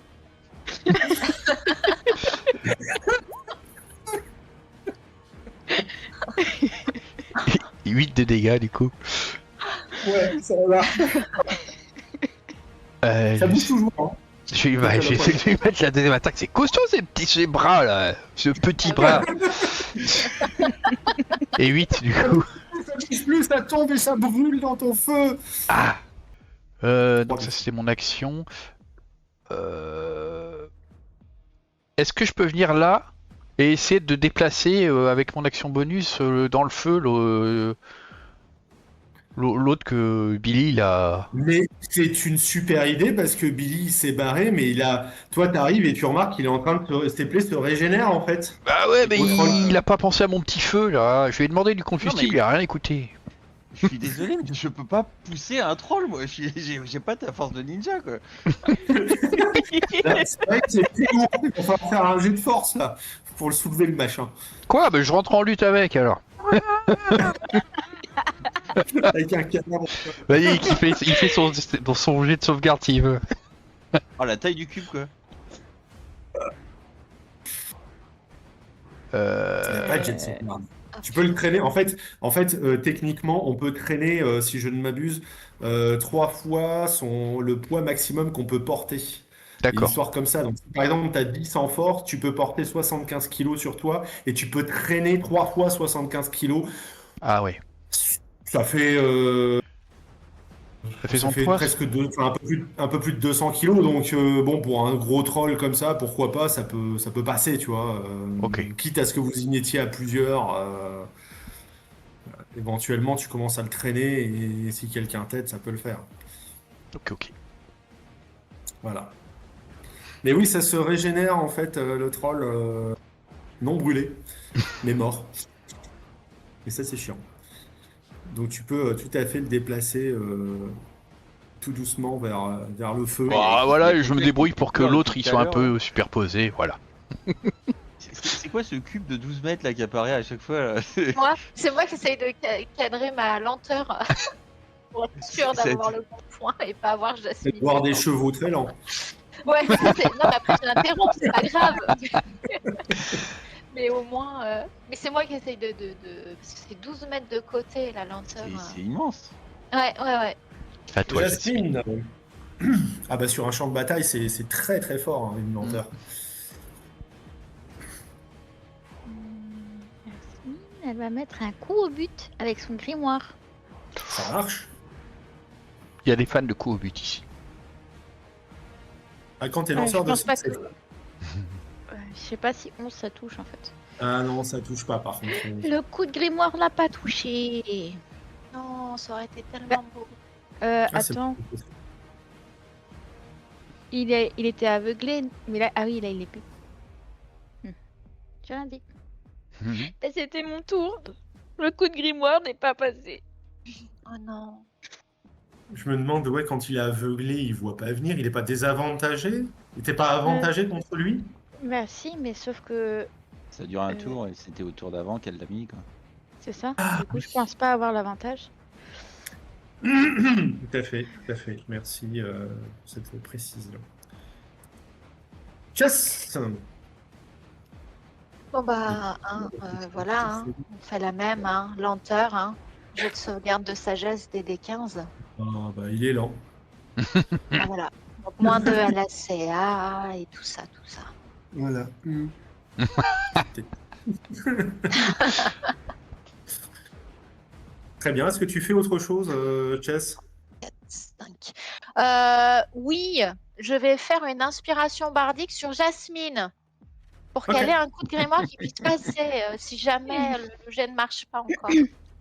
B: 8 de dégâts du coup.
A: Ouais, ça va. Ça bouge toujours. Hein.
B: Je vais essayer de lui mettre la deuxième attaque. C'est costaud ces bras là. Ce petit bras. Et 8 du coup.
A: Ça bouge plus, ça tombe et ça brûle dans ton feu.
B: Ah donc ça c'était mon action. Est-ce que je peux venir là et essayer de déplacer avec mon action bonus dans le feu l'autre que Billy il a...
A: Mais c'est une super idée parce que Billy il s'est barré, mais toi t'arrives et tu remarques qu'il est en train de ses plaies se régénèrent en fait.
B: Bah ouais mais
A: Gros troll.
B: il a pas pensé à mon petit feu là. Je lui ai demandé du combustible,
D: Non, mais-
B: il a rien écouté.
D: Je suis désolé, mais je peux pas pousser un troll, moi. J'ai pas ta force de ninja, quoi.
A: C'est vrai que c'est plus lourd. Il va falloir faire un jet de force là pour le soulever le machin.
B: Quoi? Bah je rentre en lutte avec alors.
A: Avec un canard.
B: Vas-y, il fait son jet de sauvegarde s'il veut.
D: Oh, la taille du cube, quoi.
A: Il y a pas de jet de sauvegarde. Tu peux le traîner. En fait, techniquement, on peut traîner, si je ne m'abuse, 3 fois le poids maximum qu'on peut porter.
B: D'accord.
A: Histoire comme ça. Donc, si par exemple, tu as 10 en force, tu peux porter 75 kilos sur toi et tu peux traîner 3 fois 75 kilos.
B: Ah ouais.
A: Ça fait,
B: Ça fait son poids.
A: presque un peu plus de 200 kilos. Donc, bon, pour un gros troll comme ça, pourquoi pas, ça peut passer, tu vois.
B: Ok.
A: Quitte à ce que vous y mettiez à plusieurs. Éventuellement, tu commences à le traîner et si quelqu'un t'aide, ça peut le faire.
B: Ok.
A: Voilà. Mais oui, ça se régénère en fait, le troll non brûlé, mais mort. Et ça, c'est chiant. Donc tu peux tout à fait le déplacer tout doucement vers le feu.
B: Ah voilà, je me débrouille pour que
D: Ouais,
B: l'autre il
D: tout à
B: soit un
D: l'heure.
B: peu superposé, voilà.
D: C'est quoi ce cube de 12 mètres là qui apparaît à chaque fois là
C: C'est moi qui essaye de cadrer ma lenteur pour être sûr d'avoir le bon point et pas avoir
A: Et
C: Jasmine.
A: voir des chevaux très lents.
C: Ouais, non, mais après je l'interromps, c'est pas grave. Mais au moins. Mais c'est moi qui essaye de. Parce que c'est 12 mètres de côté la lenteur.
D: C'est immense.
C: Ouais.
B: À toi, Jasmine.
A: Jasmine. Ah bah sur un champ de bataille, c'est très très fort, hein, une lenteur.
E: Jasmine, elle va mettre un coup au but avec son grimoire.
A: Ça marche.
B: Il y a des fans de coups au but ici.
A: Ah, quand t'es
E: Ouais,
A: lanceur
E: je
A: de
E: pense pas
A: c'est-
E: que- Je sais pas si 11 ça touche en fait.
A: Ah non, ça touche pas par contre.
E: Le coup de grimoire l'a pas touché.
C: Non, ça aurait été tellement beau.
A: Ah, c'est
E: Attends,
A: bon.
E: il était aveuglé, mais là, ah oui, là il est plus. J'ai rien dit. Et c'était mon tour. Le coup de grimoire n'est pas passé.
C: Oh non.
A: Je me demande, ouais, quand il est aveuglé, il voit pas venir, il est pas désavantagé? Il était pas avantagé contre lui?
E: Bah si, mais sauf que
D: Ça dure un tour et c'était au tour d'avant qu'elle l'a mis, quoi.
E: c'est ça. Du coup, je pense pas avoir l'avantage.
A: Tout à fait. Merci pour cette précision. Chess!
C: Bon bah, voilà, hein. On fait la même, hein. Lenteur, hein. Jeu de sauvegarde de sagesse DD15.
A: Ah bah il est lent.
C: Ah, voilà. Donc moins 2 à la CA et tout ça.
A: Voilà. Très bien. Est-ce que tu fais autre chose, Chess?
C: 5. Oui, je vais faire une inspiration bardique sur Jasmine. Pour
A: Ok.
C: qu'elle ait un coup de grimoire qui puisse passer si jamais le jet ne marche pas encore.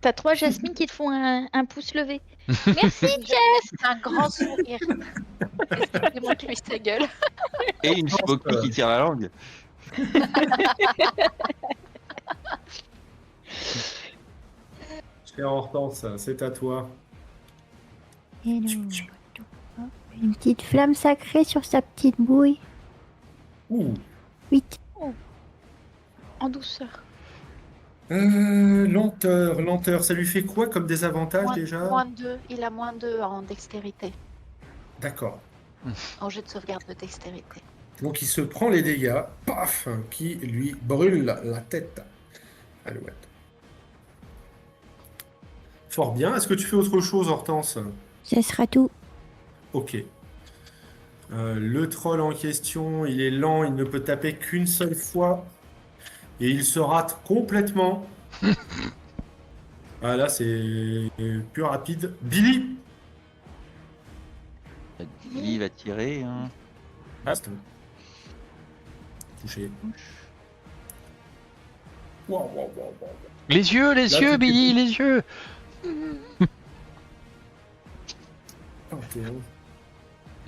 E: T'as 3 Jasmine qui te font un pouce levé. Merci, Jess.
C: Un grand sourire. Excusez-moi, je lui sa gueule.
D: Et une Shimoki qui tire la langue.
A: Chère Hortense, c'est à toi.
F: Et une petite flamme sacrée sur sa petite bouille.
A: Ouh.
F: 8.
E: En douceur.
A: Lenteur. Ça lui fait quoi comme désavantage déjà?
C: Moins 2. Il a moins 2 en dextérité.
A: D'accord.
C: En jet de sauvegarde de dextérité.
A: Donc il se prend les dégâts, paf, qui lui brûle la tête. Alouette. Fort bien. Est-ce que tu fais autre chose, Hortense?
F: Ce sera tout.
A: Ok. Le troll en question, il est lent, il ne peut taper qu'une seule fois. Et il se rate complètement. Ah là, c'est plus rapide. Billy!
D: Billy va tirer. Hein.
A: Reste. Touché. Wow.
B: Les yeux,
A: Là, tu
B: Billy,
A: fais-
B: les yeux.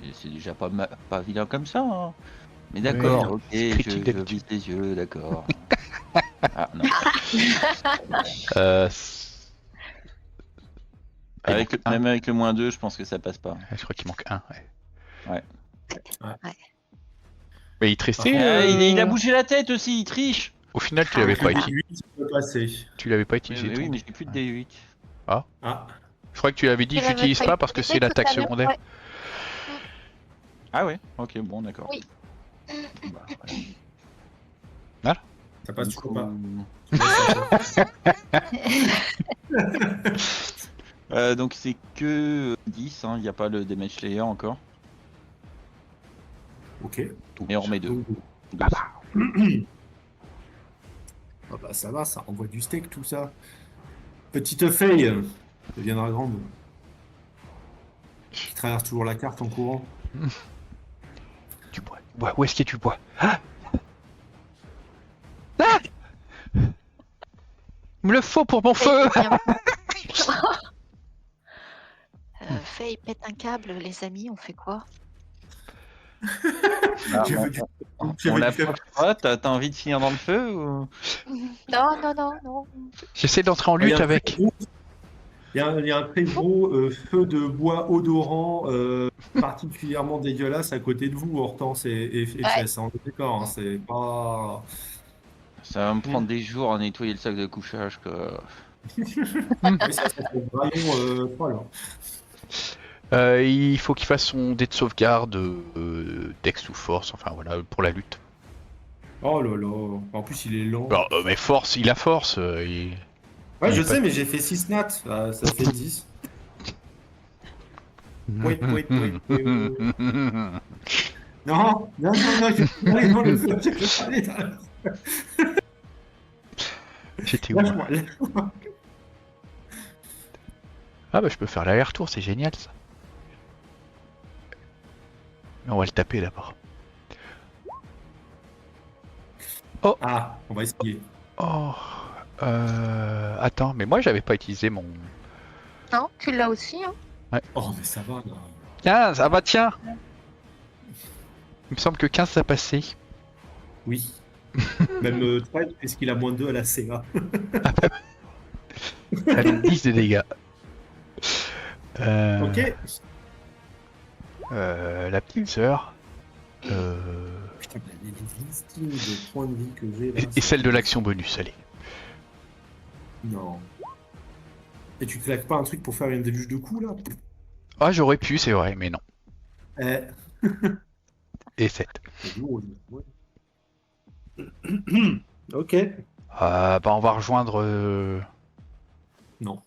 D: Et c'est déjà pas vilain comme ça. Hein. Mais d'accord,
B: non,
D: ok,
B: c'est
D: je
B: critique d'habitude.
D: vise les yeux, d'accord. Ah non.
B: Il manque un.
D: Même avec le moins 2, je pense que ça passe pas.
B: Je crois qu'il manque un. Ouais.
C: Ouais.
B: Mais il te restait.
D: Il a bougé la tête aussi, il triche.
B: Au final, tu l'avais pas utilisé.
A: 8 peut passer.
B: Tu l'avais pas
D: Oui,
B: utilisé.
D: oui,
B: ton-
D: mais j'ai plus de D8.
A: Ah,
B: Je crois que tu l'avais dit,
C: Tu l'avais
B: j'utilise pas parce que
C: utilisé
B: c'est
C: tout
B: l'attaque
C: à l'heure,
B: secondaire.
C: ouais.
D: Ah ouais, ok, bon, d'accord.
C: Oui.
D: Bah,
A: ça passe
D: du
A: toujours
D: coup,
A: pas.
D: donc c'est que 10, il n'y a pas le damage layer encore.
A: Ok.
D: Mais on remet 2.
A: Donc, ah bah ça va, ça envoie du steak tout ça. Petite feuille, ça deviendra grande. Qui traverse toujours la carte en courant.
B: Du bois. Où est-ce qu'il y a du bois? Ah, me le faut pour mon feu.
C: Faye pète un câble, les amis, on fait quoi?
D: Ah,
A: Tu
D: on
A: veux du-
D: on
A: tu veux
D: la
A: du faire-
D: proche pas, t'as envie de finir dans le feu ou...
C: Non.
B: J'essaie d'entrer en
A: Il y a
B: lutte
A: un très
B: avec.
A: gros- il y a un très gros feu de bois odorant particulièrement dégueulasse à côté de vous, Hortense et Chess. On est d'accord, hein, c'est pas.
D: Ça va me prendre des jours à nettoyer le sac de couchage, quoi.
A: Mais ça fait vraiment troll.
B: Il faut qu'il fasse son dé de sauvegarde, Dex ou Force, enfin voilà, pour la lutte.
A: Oh là là. En plus, il est lent.
B: Alors, mais Force, il a Force. Il...
A: Ouais,
B: il
A: je
B: est pas-
A: sais, mais j'ai fait 6 nats. Ça fait 10. Oui. Non, je vais dans le feu. Je vais aller dans le feu.
B: J'étais où?
A: Lâche-moi, lâche-moi.
B: Ah bah je peux faire l'aller-retour, c'est génial ça. Mais on va le taper d'abord.
A: Ah, on va essayer.
B: Oh, attends, mais moi j'avais pas utilisé mon...
C: Non, tu l'as aussi, hein?
A: Oh, mais ça va là.
B: 15, ah bah tiens. Il me semble que 15 ça passait.
A: Oui. Même 13, puisqu'il a moins 2 à la CA.
B: Allez, 10 de dégâts.
A: Ok.
B: La petite sœur.
A: Putain, les listings de points de vie que j'ai là.
B: Et celle de l'action bonus, allez.
A: Non. Et tu claques pas un truc pour faire une déluge de coups là?
B: Ah j'aurais pu, c'est vrai, mais non.
A: Eh.
B: Et 7.
A: C'est lourd, ouais. Ok.
B: Bah on va rejoindre...
A: Non.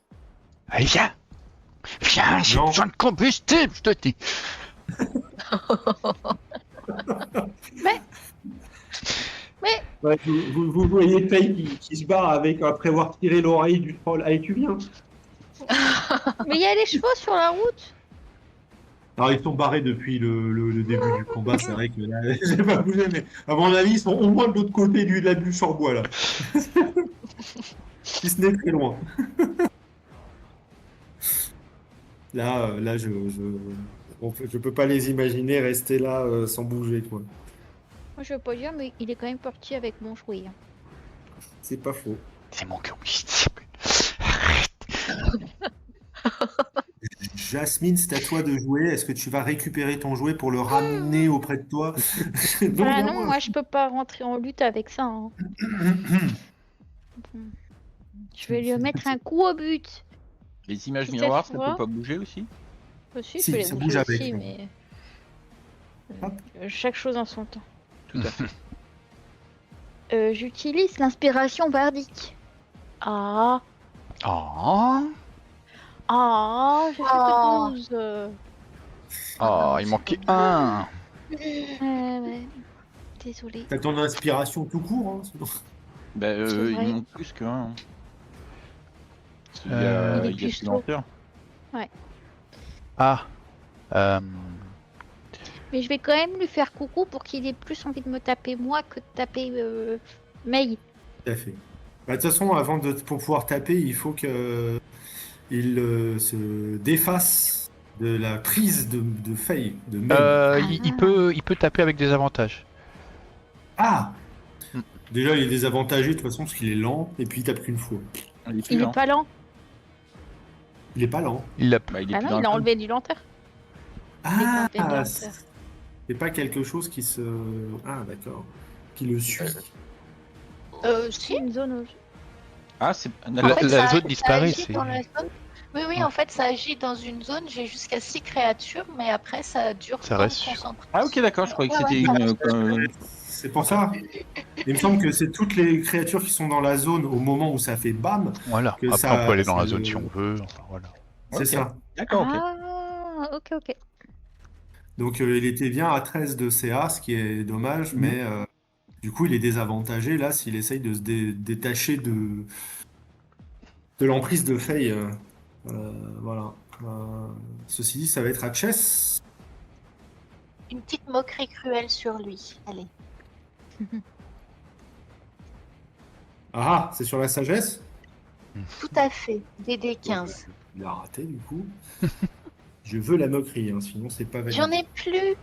B: Allez viens. Viens, j'ai
A: Non.
B: besoin de combustible, je te dis.
A: Ouais, vous voyez Faye qui se barre après avoir tiré l'oreille du troll. Allez, tu viens.
E: Mais il y a les chevaux sur la route.
A: Alors, ils sont barrés depuis le début du combat. C'est vrai que là, j'ai pas bougé, mais à mon avis, ils sont au moins de l'autre côté de la bûche en bois là. Si ce n'est très loin. Là, je peux pas les imaginer rester là sans bouger, quoi.
E: Moi, je veux pas dire, mais il est quand même parti avec mon jouet. Hein.
A: C'est pas faux.
B: C'est mon combustible. Arrête.
A: Jasmine, c'est à toi de jouer. Est-ce que tu vas récupérer ton jouet pour le ramener auprès de toi? Donc,
E: Ah
A: viens
E: non,
A: voir.
E: moi je peux pas rentrer en lutte avec ça. Hein. Je vais lui mettre un coup au but.
D: Les images
E: Puis
D: miroirs,
E: cette
D: ça peut
E: fois-
D: pas bouger aussi?
E: Aussi, je
A: Si,
E: peux les
A: ça
E: bouger
A: bouge avec,
E: aussi,
A: mais-
E: mais
A: Hop.
E: chaque chose en son temps.
D: Tout à fait.
E: J'utilise l'inspiration bardique. Ah,
B: Oh,
E: j'ai fait
C: Oh.
E: que 12.
B: oh, il manquait un.
E: Ouais. Désolée.
A: T'as ton inspiration tout court, hein, sinon.
D: Bah,
E: C'est vrai.
D: il manque plus qu'un. Hein. Il y
B: Euh,
D: a,
E: Il est
D: il y a
E: plus
D: silenceur.
B: Ah.
E: Mais je vais quand même lui faire coucou pour qu'il ait plus envie de me taper moi que de taper Mei.
A: Tout à fait. Bah, de toute façon, pour pouvoir taper, il faut que il se défasse de la prise de Faye, de Mei.
B: Il peut taper avec des avantages.
A: Ah!
B: Hmm.
A: Déjà, il est désavantagé de toute façon parce qu'il est lent et puis il tape qu'une fois.
D: Il est plus
E: Il
D: lent.
E: est pas lent.
A: Il est pas lent.
B: Il l'a.
D: Bah, il est
E: Ah
D: plus
E: non,
D: dans
E: il
D: le
E: a
D: code.
E: enlevé du lenteur.
A: Ah!
E: Des campagnes
A: C'est pas quelque chose qui se. Ah, d'accord. Qui le suit.
E: C'est
C: Si.
E: une zone.
D: Ah, c'est.
C: En
D: d'accord.
C: fait,
B: La
C: ça-
B: zone
C: ça
B: disparaît,
C: agit
B: c'est-
C: dans la zone. Oui,
B: Ouais.
C: en fait, ça agit dans une zone. J'ai jusqu'à 6 créatures, mais après, ça dure
B: Ça
C: temps
B: reste
C: de
B: sur-
C: concentration.
D: Ah, ok, d'accord, je croyais que
C: Ouais,
D: c'était
C: ouais,
D: une.
A: C'est pour ça. Il me semble que c'est toutes les créatures qui sont dans la zone au moment où ça fait bam.
B: Voilà.
A: Que
B: Après,
A: ça-
B: on peut aller dans la
A: ça
B: zone
A: le-
B: si on veut. Enfin, voilà.
A: C'est
D: Ok.
A: ça.
D: D'accord, ok.
E: Ah, ok.
A: Donc il était bien à 13 de CA, ce qui est dommage,
D: Mhm.
A: mais du coup il est désavantagé là s'il essaye de se détacher de l'emprise de Faye. Voilà. Ceci dit, ça va être à Chess.
C: Une petite moquerie cruelle sur lui. Allez.
A: Ah, c'est sur la sagesse?
C: Tout à fait. DD 15.
A: Il a raté du coup. Je veux la moquerie, hein, sinon c'est pas validé.
C: J'en ai plus.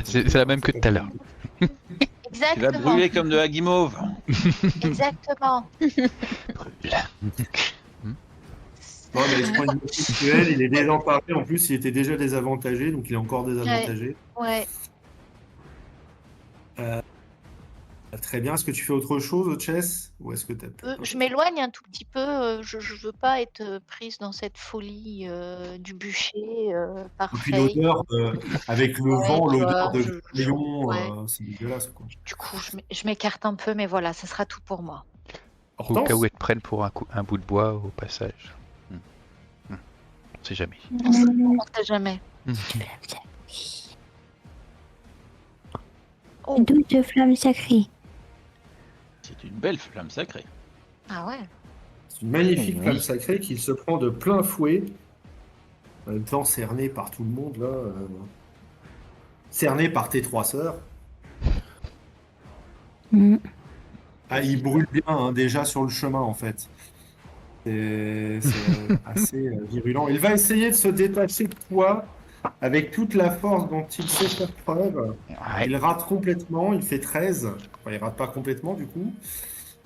B: C'est la même que tout à l'heure.
D: Tu vas
C: Exactement.
D: brûler comme de la guimauve.
C: Exactement.
A: Non, mais je prends une moquerie cruelle, il est désemparé. En plus, il était déjà désavantagé, donc il est encore désavantagé.
C: Ouais.
A: Très bien. Est-ce que tu fais autre chose au chess? Ou est-ce que tu
C: Je m'éloigne un tout petit peu. Je veux pas être prise dans cette folie du bûcher par
A: Et puis
C: Faye.
A: l'odeur, avec le
C: Ouais,
A: vent,
C: tu
A: l'odeur
C: vois,
A: de crayon,
C: ouais.
A: c'est dégueulasse, quoi.
C: Du coup, je m'écarte un peu, mais voilà, ça sera tout pour moi.
B: Au
A: Hortense?
B: cas où elle te prenne pour un bout de bois au passage. On sait jamais.
C: On sait jamais. Oh.
F: 12 de flammes sacrées.
D: C'est une belle flamme sacrée.
C: Ah ouais.
A: C'est une magnifique
D: Oui.
A: flamme sacrée qui se prend de plein fouet. En même temps, cernée par tout le monde, là. Cernée par tes trois sœurs.
F: Mm.
A: Ah, il brûle bien, hein, déjà sur le chemin, en fait. C'est assez virulent. Il va essayer de se détacher de toi avec toute la force dont il sait faire preuve.
B: Ouais.
A: Il rate complètement, il fait 13. Enfin, il rate pas complètement, du coup.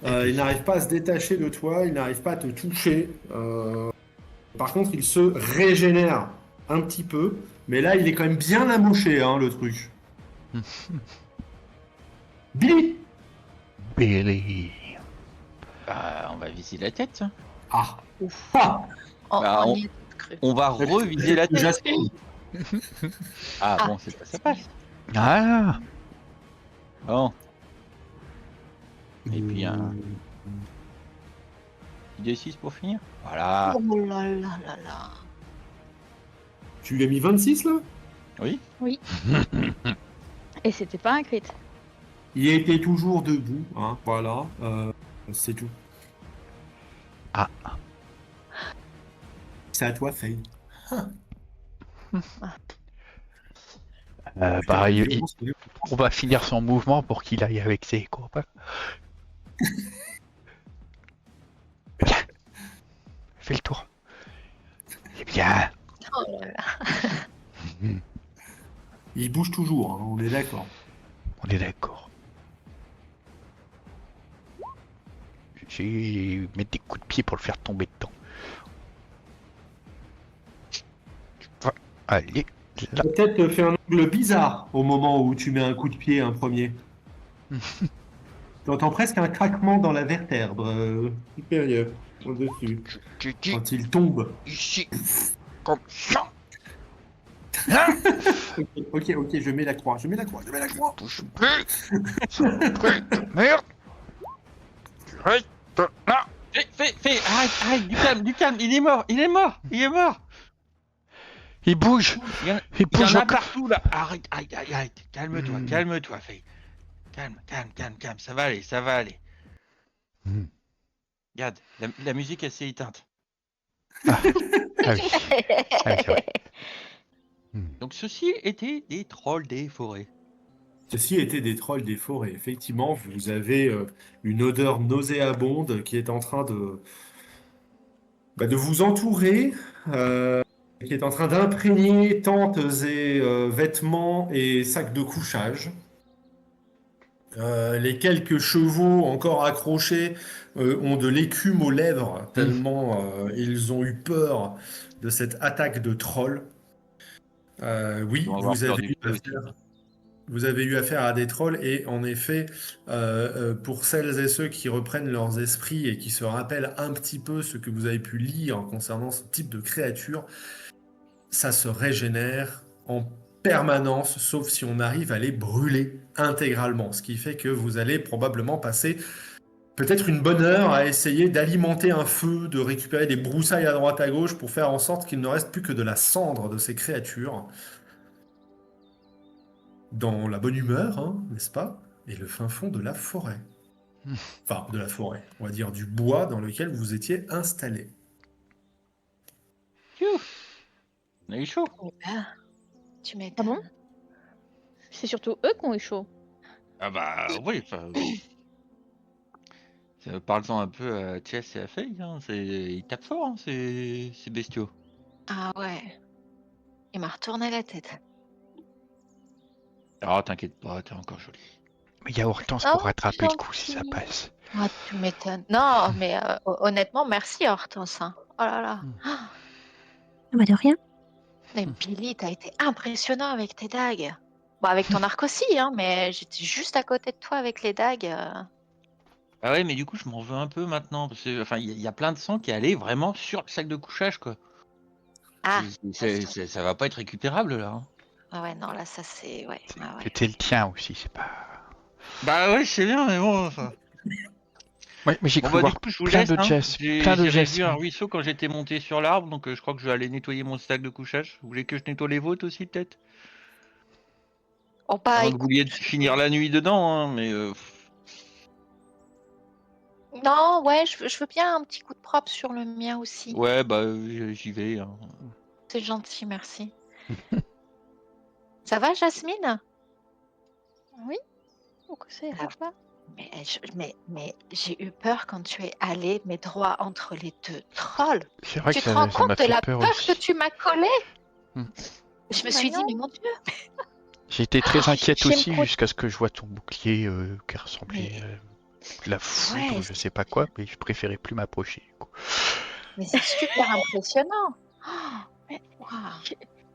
A: Il n'arrive pas à se détacher de toi, il n'arrive pas à te toucher. Par contre, il se régénère un petit peu. Mais là, il est quand même bien amoché, hein, le truc. Billy!
B: Billy.
D: Bah, on va viser la tête. Tiens.
A: Ah! Ah!
D: Bah,
C: On y est cru.
D: On va reviser la tête.
A: Jasmine.
D: Ah,
C: Ah.
D: bon, c'est pas ça passe.
B: Ah.
D: Bon, Et puis un- D6 pour finir. Voilà.
C: Oh là là là là.
A: Tu lui as mis 26 là?
D: Oui.
E: Et c'était pas un crit.
A: Il était toujours debout, hein, voilà. C'est tout.
B: Ah.
A: C'est à toi, Faye.
B: Bah, on va finir son mouvement pour qu'il aille avec ses copains. Viens. Fais le tour. Eh bien.
C: Oh là là.
A: Il bouge toujours, hein, on est d'accord.
B: On est d'accord. Je vais mettre des coups de pied pour le faire tomber dedans. Allez, là.
A: Peut-être fait un angle bizarre au moment où tu mets un coup de pied un premier. Tu entends presque un craquement dans la vertèbre supérieure, au-dessus,
B: Tu dis
A: quand il tombe.
B: ici, comme ça. Hein?
A: Ok, je mets la croix.
B: Touche plus. Sacré merde. Tu restes là.
D: Fais, arrête, du calme, il est mort.
B: Il bouge.
D: Il y en
B: Il bouge
D: a
B: encore.
D: partout là. Arrête, calme-toi, Faye. Calme, ça va aller.
B: Hmm.
D: Regarde, la musique elle s'est éteinte.
B: Ah oui. Ah oui, c'est vrai.
D: Donc ceci était des trolls des forêts.
A: Ceci était des trolls des forêts. Effectivement, vous avez une odeur nauséabonde qui est en train de vous entourer, qui est en train d'imprégner tentes et vêtements et sacs de couchage. Les quelques chevaux encore accrochés ont de l'écume aux lèvres, tellement ils ont eu peur de cette attaque de trolls.
D: Ils
A: Oui,
D: vont avoir peur du feu aussi.
A: vous avez eu affaire à des trolls et en effet, pour celles et ceux qui reprennent leurs esprits et qui se rappellent un petit peu ce que vous avez pu lire concernant ce type de créature, ça se régénère en permanence, sauf si on arrive à les brûler intégralement. Ce qui fait que vous allez probablement passer peut-être une bonne heure à essayer d'alimenter un feu, de récupérer des broussailles à droite à gauche pour faire en sorte qu'il ne reste plus que de la cendre de ces créatures. Dans la bonne humeur, hein, n'est-ce pas? Et le fin fond de la forêt. Enfin, de la forêt, on va dire du bois dans lequel vous étiez installé.
D: On a eu chaud.
C: Eh ben, tu
E: Ah
C: m'étonnes.
E: bon? C'est surtout eux qui ont eu chaud.
D: Ah bah oui, parle-en un peu à Chess et à Faye, hein. Ils tapent fort, hein, ces bestiaux.
C: Ah ouais. Il m'a retourné la tête.
D: Ah, t'inquiète pas, t'es encore jolie.
B: Mais il y a Hortense
C: Oh,
B: pour rattraper le coup
C: gentil.
B: si ça passe.
C: Ah, tu m'étonnes. Non, mais honnêtement, merci Hortense, hein. Oh là là. Ah,
F: Ah bah de rien.
C: mais Billy, t'as été impressionnant avec tes dagues. Bon, avec ton arc aussi, hein, mais j'étais juste à côté de toi avec les dagues.
D: Ah ouais, mais du coup, je m'en veux un peu maintenant. Parce que, enfin, il y a plein de sang qui est allé vraiment sur le sac de couchage, quoi.
C: Ah,
D: Ça va pas être récupérable, là. Hein.
C: ah ouais, non, là, ça c'est. Ouais, ah ouais.
B: C'était le tien aussi, c'est pas.
D: Bah ouais, je sais bien, mais bon, enfin...
B: Ouais, mais j'ai
D: Bon
B: cru
D: bah
B: voir
D: du coup, je vous
B: plein
D: laisse,
B: de
D: hein.
B: Jess. Plein de
D: J'avais
B: Jess.
D: vu un ruisseau quand j'étais monté sur l'arbre, donc je crois que je vais aller nettoyer mon sac de couchage. Vous voulez que je nettoie les vôtres aussi, peut-être?
C: Oh, bah,
D: Avant que vous
C: écoute,
D: vouliez finir la nuit dedans, hein, mais...
C: non, ouais, je veux bien un petit coup de propre sur le mien aussi.
D: Ouais, bah j'y vais. Hein.
C: C'est gentil, merci. Ça va, Jasmine?
E: Oui? Pourquoi ça ira
C: Alors,
E: pas?
C: Mais j'ai eu peur quand tu es allé, mais droit entre les deux trolls.
B: C'est vrai
C: Tu
B: que
C: te rends
B: ça m'a
C: compte de
B: fait
C: la
B: peur
C: peur
B: aussi.
C: que tu m'as collée?
B: Hmm.
C: Je me
E: Bah
C: suis dit,
E: non.
C: mais mon Dieu.
B: J'ai été très inquiète
E: j'aime
B: aussi
E: trop-
B: jusqu'à ce que je vois ton bouclier qui ressemblait à de la foudre
C: Ouais,
B: ou je sais pas quoi, mais je préférais plus m'approcher. Du coup.
C: mais c'est super impressionnant. Oh,
E: Mais
C: waouh.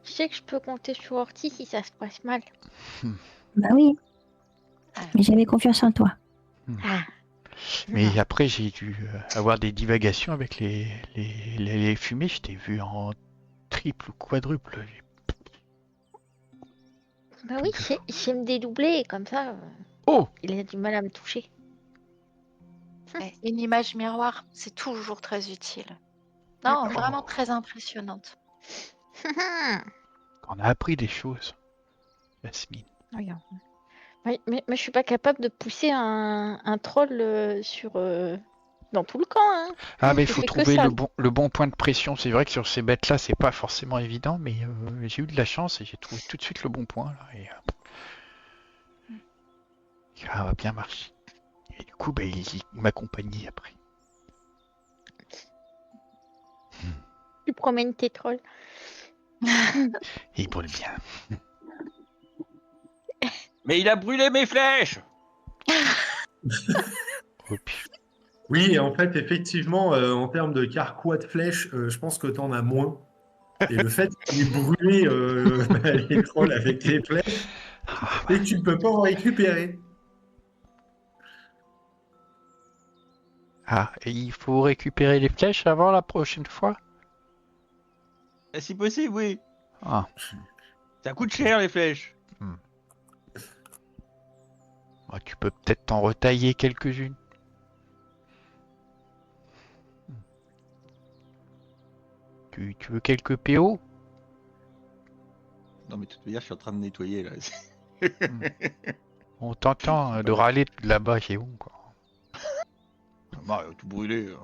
E: je sais que je peux compter sur Orti si ça se passe mal.
F: Bah oui,
C: Ah.
F: mais j'avais confiance en toi.
B: Mais après, j'ai dû avoir des divagations avec les fumées. Je t'ai vu en triple ou quadruple.
E: Bah oui, j'ai me dédoubler, comme ça,
B: Oh!
E: il a du mal à me toucher.
C: Ouais, une image miroir, c'est toujours très utile. Non, vraiment très impressionnante.
B: On a appris des choses, Jasmine.
E: Regarde. Oui, mais je suis pas capable de pousser un troll sur dans tout le camp. Hein.
B: Ah, mais il
E: Je
B: faut
E: fais que
B: trouver
E: ça.
B: le bon point de pression. C'est vrai que sur ces bêtes-là, c'est pas forcément évident, mais j'ai eu de la chance et j'ai trouvé tout de suite le bon point. Là, et ça va bien marcher. Et du coup, bah, il m'accompagnait après.
E: Tu promènes tes trolls.
B: Et il brûle bien.
D: Mais il a brûlé mes flèches!
B: Oh, puis-
A: Oui, et en fait, effectivement, en termes de carquois de flèches, je pense que tu en as moins. Et le fait qu'il ait brûlé les trolls avec les flèches, et que tu ne peux pas en récupérer.
B: Ah, et il faut récupérer les flèches avant la prochaine fois?
D: Si possible, oui.
B: Ah,
D: Ça coûte cher les flèches.
B: bah, tu peux peut-être t'en retailler quelques-unes. Tu veux quelques PO?
D: Non, mais de toute manière, je suis en train de nettoyer là.
B: On t'entend de râler de là-bas chez vous, quoi.
D: Bah, tout brûlé.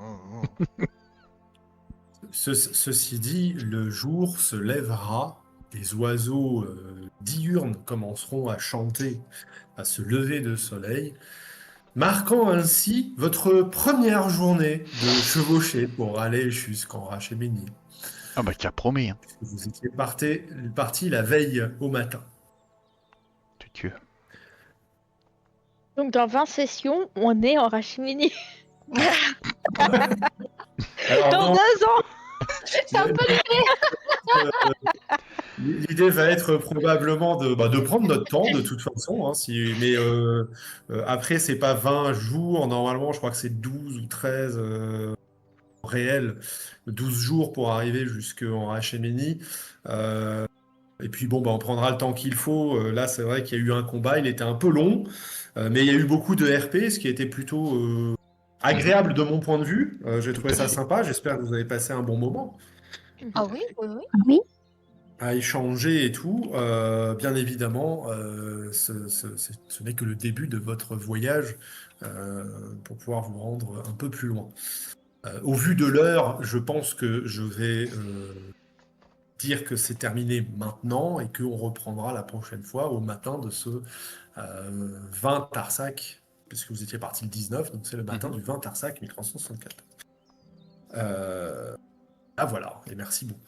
A: Ceci dit, le jour se lèvera, les oiseaux diurnes commenceront à chanter à ce lever de soleil, marquant ainsi votre première journée de chevauchée pour aller jusqu'en Rachéménie.
B: Ah bah, tu as promis, hein.
A: Vous étiez parti la veille au matin.
B: Tu...
E: Donc dans 20 sessions, on est en Rachimini.
A: Alors,
E: Dans
A: non,
E: 2 ans.
C: C'est un peu
A: l'idée va être probablement de prendre notre temps de toute façon, hein, mais après, c'est pas 20 jours, normalement, je crois que c'est 12 ou 13 réels, 12 jours pour arriver jusqu'en Hachéménie. Et puis bon, on prendra le temps qu'il faut. Là, c'est vrai qu'il y a eu un combat, il était un peu long, mais il y a eu beaucoup de RP, ce qui a été plutôt agréable de mon point de vue. J'ai trouvé
B: à
A: ça
B: fait.
A: sympa, j'espère que vous avez passé un bon moment
C: Ah oui, oui, oui.
F: Oui.
A: à échanger et tout. Bien évidemment, ce n'est que le début de votre voyage pour pouvoir vous rendre un peu plus loin. Au vu de l'heure, je pense que je vais dire que c'est terminé maintenant et qu'on reprendra la prochaine fois au matin de ce 20 Tarsac, puisque vous étiez parti le 19, donc c'est le matin du 20 Tarsac 1364. Ah voilà, et merci beaucoup.